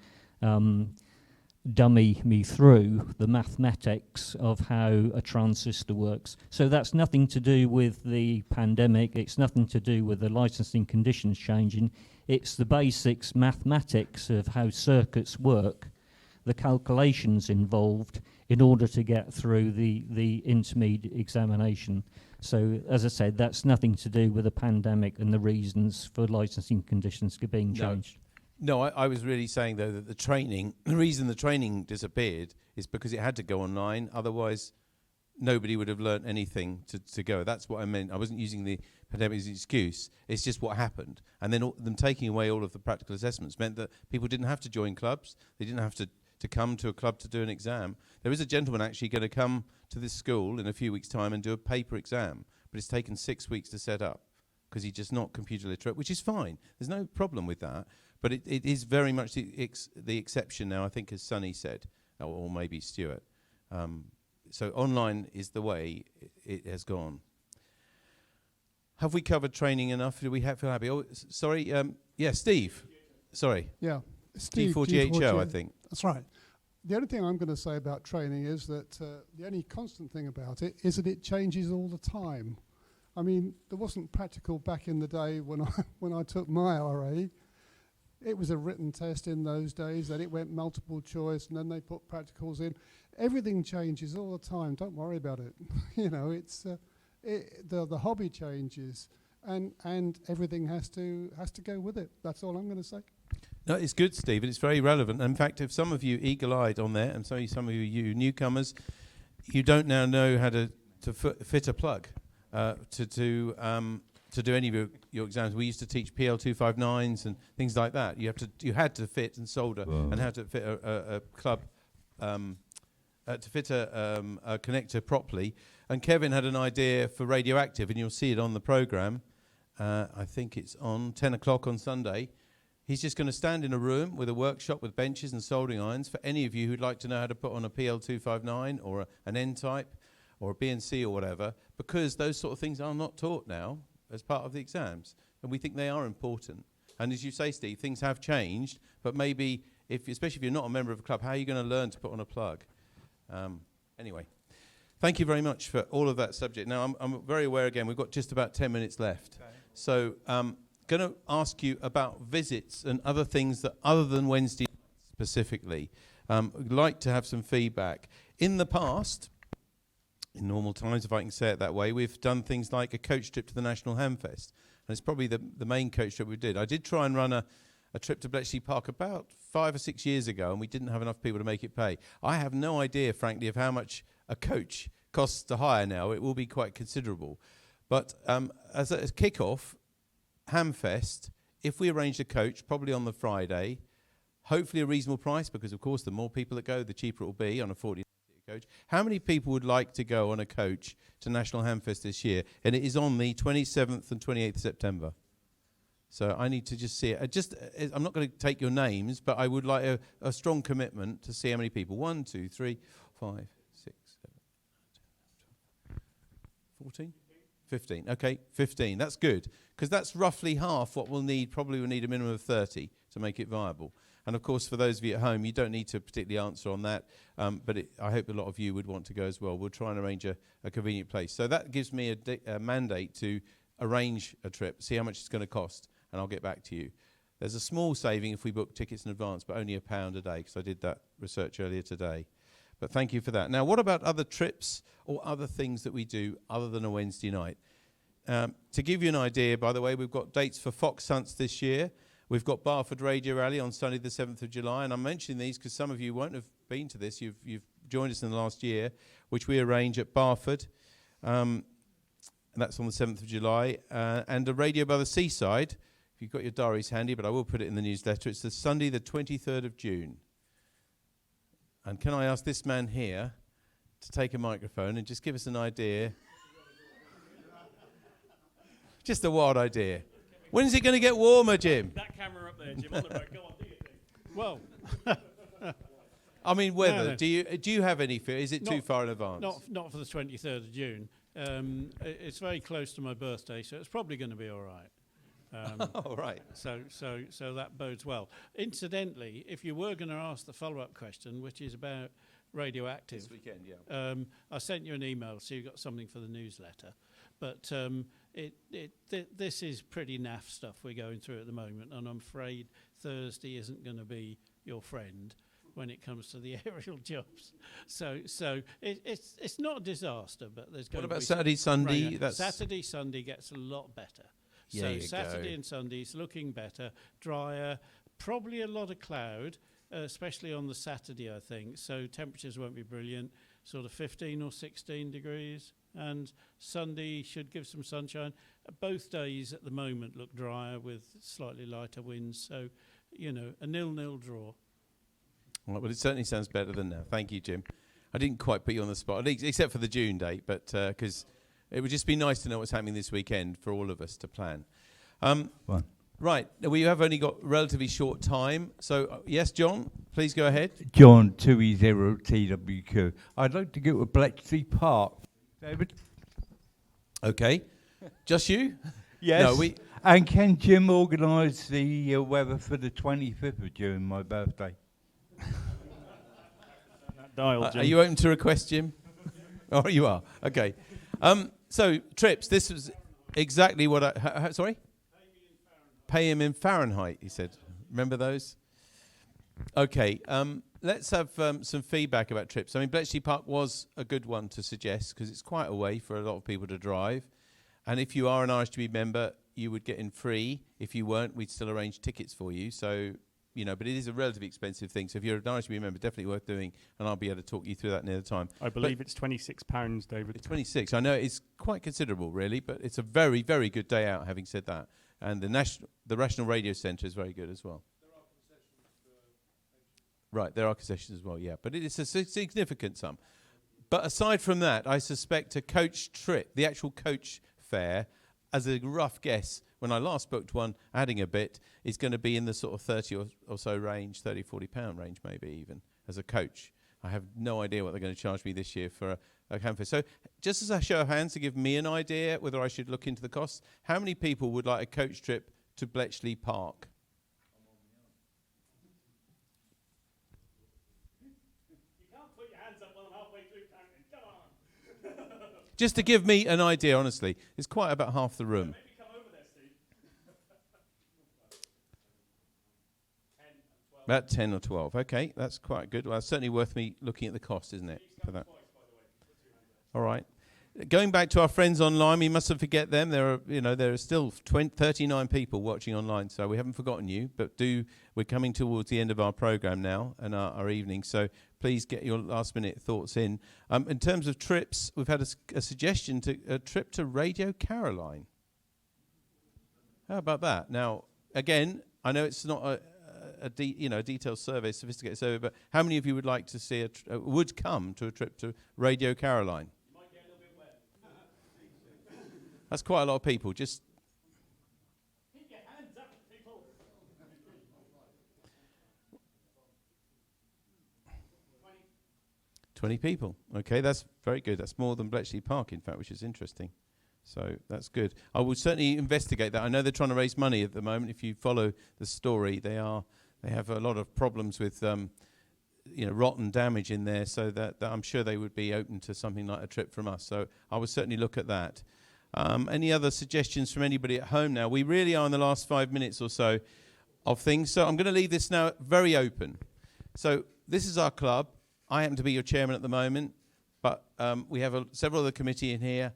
dummy me through the mathematics of how a transistor works. So that's nothing to do with the pandemic, it's nothing to do with the licensing conditions changing, it's the basics mathematics of how circuits work, the calculations involved in order to get through the intermediate examination. So as I said, that's nothing to do with the pandemic and the reasons for licensing conditions being changed. No, I was really saying, though, that the reason the training disappeared is because it had to go online. Otherwise, nobody would have learnt anything to go. That's what I meant. I wasn't using the pandemic as an excuse. It's just what happened. And then them taking away all of the practical assessments meant that people didn't have to join clubs. They didn't have to come to a club to do an exam. There is a gentleman actually going to come to this school in a few weeks' time and do a paper exam, but it's taken 6 weeks to set up because he's just not computer literate, which is fine. There's no problem with that. But it is very much the exception now, I think, as Sonny said, or maybe Stuart. So online is the way it has gone. Have we covered training enough? Do we feel happy? Oh, sorry. Yeah, Steve. Sorry. Yeah. Steve, G4GHO, I think. That's right. The only thing I'm going to say about training is that the only constant thing about it is that it changes all the time. I mean, there wasn't practical back in the day when I took my RA. It was a written test in those days, then it went multiple choice, and then they put practicals in. Everything changes all the time. Don't worry about it. You know, it's the hobby changes, and everything has to go with it. That's all I'm going to say. No, it's good, Steve, and it's very relevant. In fact, if some of you eagle-eyed on there, and some of you newcomers, you don't now know how to fit a plug to do any of your exams. We used to teach PL259s and things like that. You had to fit and solder and how to fit a club to fit a connector properly. And Kevin had an idea for radioactive, and you'll see it on the program. I think it's on 10 o'clock on Sunday. He's just going to stand in a room with a workshop with benches and soldering irons for any of you who'd like to know how to put on a PL259 or an N-type or a BNC or whatever, because those sort of things are not taught now as part of the exams, and we think they are important. And as you say, Steve, things have changed, but maybe, especially if you're not a member of a club, how are you going to learn to put on a plug? Anyway, thank you very much for all of that subject. Now, I'm very aware, again, we've got just about 10 minutes left. Okay. So going to ask you about visits and other things that, other than Wednesday specifically. I'd like to have some feedback. In the past, in normal times, if I can say it that way, we've done things like a coach trip to the National Hamfest. And it's probably the main coach trip we did. I did try and run a trip to Bletchley Park about 5 or 6 years ago, and we didn't have enough people to make it pay. I have no idea, frankly, of how much a coach costs to hire now. It will be quite considerable. But as a kick-off, Hamfest, if we arrange a coach, probably on the Friday, hopefully a reasonable price, because, of course, the more people that go, the cheaper it will be on a 40 coach. How many people would like to go on a coach to National Hamfest this year? And it is on the 27th and 28th of September. So I need to just see it. I'm not going to take your names, but I would like a strong commitment to see how many people. 1, 2, 3, 5, 6, 7, 14? 15. Okay, 15. That's good, because that's roughly half what we'll need. Probably we'll need a minimum of 30 to make it viable. And, of course, for those of you at home, you don't need to particularly answer on that, but I hope a lot of you would want to go as well. We'll try and arrange a convenient place. So that gives me a mandate to arrange a trip, see how much it's going to cost, and I'll get back to you. There's a small saving if we book tickets in advance, but only £1 a day, because I did that research earlier today. But thank you for that. Now, what about other trips or other things that we do other than a Wednesday night? To give you an idea, by the way, we've got dates for Fox Hunts this year. We've got Barford Radio Rally on Sunday the 7th of July, and I'm mentioning these because some of you won't have been to this. You've joined us in the last year, which we arrange at Barford, and that's on the 7th of July. And a Radio by the Seaside, if you've got your diaries handy, but I will put it in the newsletter. It's the Sunday the 23rd of June. And can I ask this man here to take a microphone and just give us an idea? Just a wild idea. When is it going to get warmer, Jim? That camera up there, Jim, on the boat. Go on, do your thing. Well, I mean, weather. No. Do you have any fear? Is it too Not- far in advance? Not for the 23rd of June. It's very close to my birthday, so it's probably going to be all right. All right. So that bodes well. Incidentally, if you were going to ask the follow-up question, which is about radioactive, This weekend, yeah. I sent you an email, so you got something for the newsletter. But this is pretty naff stuff we're going through at the moment, and I'm afraid Thursday isn't going to be your friend when it comes to the aerial jobs. So it's not a disaster, but there's going What to about be Saturday, Sunday? rain. That's Saturday, Sunday gets a lot better. Yeah, So you Saturday go. and Sunday's looking better, drier, probably a lot of cloud, especially on the Saturday, I think. So temperatures won't be brilliant, sort of 15 or 16 degrees. And Sunday should give some sunshine. Both days at the moment look drier with slightly lighter winds. So, a 0-0 draw. Well, it certainly sounds better than now. Thank you, Jim. I didn't quite put you on the spot, except for the June date, but because it would just be nice to know what's happening this weekend for all of us to plan. Right, we have only got relatively short time. So, yes, John, please go ahead. John 2E0TWQ. I'd like to go to Bletchley Park. David? Okay. Just you? Yes. No, we. And can Jim organise the weather for the 25th of June, my birthday? Dial, Jim. Are you open to request, Jim? Oh, you are. Okay. So, trips, this was exactly what I... sorry? Pay him in Fahrenheit, he said. Remember those? Okay. Let's have some feedback about trips. I mean, Bletchley Park was a good one to suggest because it's quite a way for a lot of people to drive. And if you are an RHTB member, you would get in free. If you weren't, we'd still arrange tickets for you. So, but it is a relatively expensive thing. So if you're an RHTB member, definitely worth doing. And I'll be able to talk you through that near the time. I believe it's £26, David. It's 26. I know it's quite considerable, really, but it's a very, very good day out, having said that. And the Rational Radio Centre is very good as well. Right, there are concessions as well, yeah. But it is a significant sum. But aside from that, I suspect a coach trip, the actual coach fare, as a rough guess, when I last booked one, adding a bit, is going to be in the sort of 30 or so range, £30-40 range maybe even, as a coach. I have no idea what they're going to charge me this year for a campfire. So just as a show of hands to give me an idea whether I should look into the costs, how many people would like a coach trip to Bletchley Park? Just to give me an idea, honestly, it's quite about half the room. Maybe come over there, Steve. About 10 or 12. Okay, that's quite good. Well, it's certainly worth me looking at the cost, isn't it, for that? All right. Going back to our friends online, we mustn't forget them. There are still 39 people watching online, so we haven't forgotten you. But we're coming towards the end of our program now and our evening, so please get your last-minute thoughts in. In terms of trips, we've had a suggestion to a trip to Radio Caroline. How about that? Now, again, I know it's not a detailed survey, sophisticated survey, but how many of you would like to see would come to a trip to Radio Caroline? That's quite a lot of people. Just Keep your hands up, people. 20 people. Okay, that's very good. That's more than Bletchley Park, in fact, which is interesting. So that's good. I will certainly investigate that. I know they're trying to raise money at the moment. If you follow the story, they have a lot of problems with rotten damage in there. So that I'm sure they would be open to something like a trip from us. So I will certainly look at that. Any other suggestions from anybody at home now? We really are in the last 5 minutes or so of things. So I'm going to leave this now very open. So this is our club. I happen to be your chairman at the moment, but we have several other committee in here.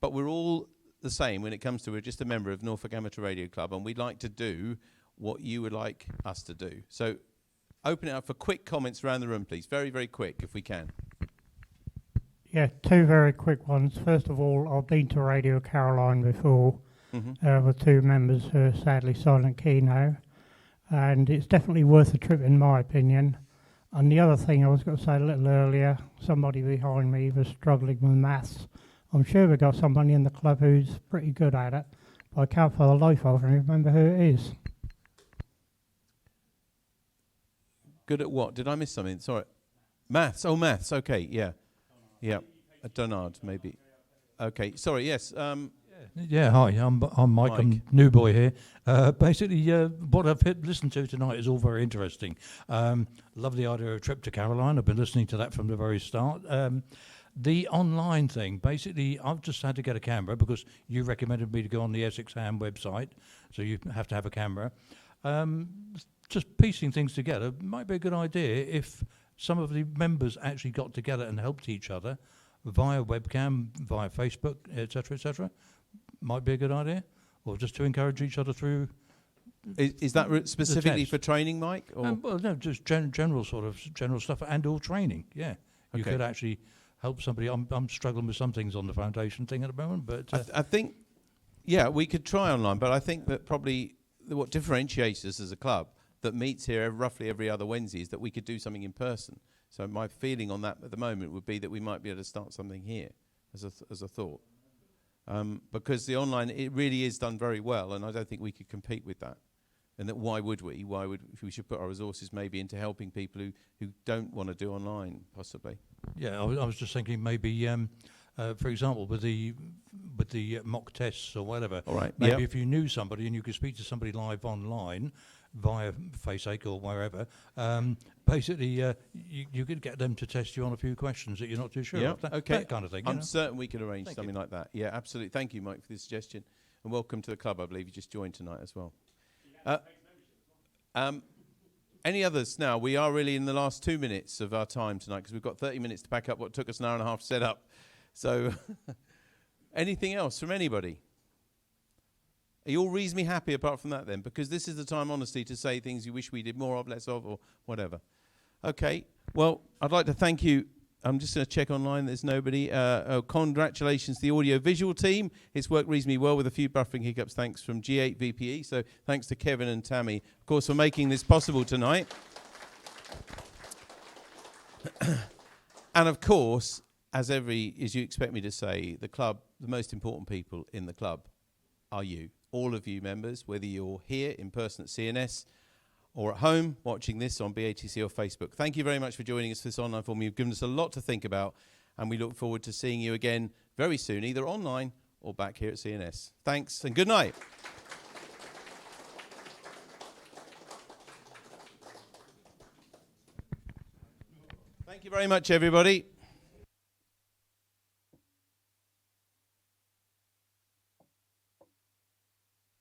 But we're all the same when it comes to we're just a member of Norfolk Amateur Radio Club, and we'd like to do what you would like us to do. So open it up for quick comments around the room, please. Very, very quick, if we can. Yeah, two very quick ones. First of all, I've been to Radio Caroline before with two members who are sadly silent key now, and it's definitely worth a trip in my opinion. And the other thing I was going to say a little earlier, somebody behind me was struggling with maths. I'm sure we've got somebody in the club who's pretty good at it, but I can't for the life of me remember who it is. Good at what? Did I miss something? Sorry. Maths. Oh, maths. Okay, yeah. Yeah. Donard, maybe. Okay, sorry, yes. Yeah, hi, I'm Mike. I'm new boy here. Basically, what I've listened to tonight is all very interesting. Love the idea of a trip to Caroline. I've been listening to that from the very start. The online thing, basically, I've just had to get a camera because you recommended me to go on the Essex Ham website, so you have to have a camera. Just piecing things together might be a good idea if some of the members actually got together and helped each other via webcam, via Facebook, etc. Might be a good idea, or just to encourage each other through. Is that specifically for training, Mike? Or? Well, no, just general stuff and all training. Yeah, you Okay. could actually help somebody. I'm struggling with some things on the foundation thing at the moment, but I think, yeah, we could try online, but I think that probably what differentiates us as a club that meets here roughly every other Wednesday is that we could do something in person. So my feeling on that at the moment would be that we might be able to start something here as a thought. Because the online, it really is done very well, and I don't think we could compete with that. And that why would we? We should put our resources maybe into helping people who don't want to do online, possibly. yeah, I was just thinking maybe, for example, with the mock tests or whatever. All right. Maybe Yep. if you knew somebody and you could speak to somebody live online via FaceAche or wherever, basically you could get them to test you on a few questions that you're not too sure Yeah, of. That kind of thing. I'm certain we could arrange something like that. Yeah, absolutely. Thank you, Mike, for the suggestion. And welcome to the club. I believe you just joined tonight as well. Any others now? We are really in the last 2 minutes of our time tonight because we've got 30 minutes to pack up what took us an hour and a half to set up. So anything else from anybody? Are you all reasonably happy apart from that then? Because this is the time, honestly, to say things you wish we did more of, less of, or whatever. Okay. Well, I'd like to thank you. I'm just going to check online. There's nobody. Congratulations to the audio-visual team. It's worked reasonably well with a few buffering hiccups. Thanks from G8 VPE. So thanks to Kevin and Tammy, of course, for making this possible tonight. And, of course, as you expect me to say, the club, the most important people in the club are you. All of you members, whether you're here in person at CNS or at home watching this on BATC or Facebook. Thank you very much for joining us for this online forum. You've given us a lot to think about, and we look forward to seeing you again very soon, either online or back here at CNS. Thanks, and good night. Thank you very much, everybody.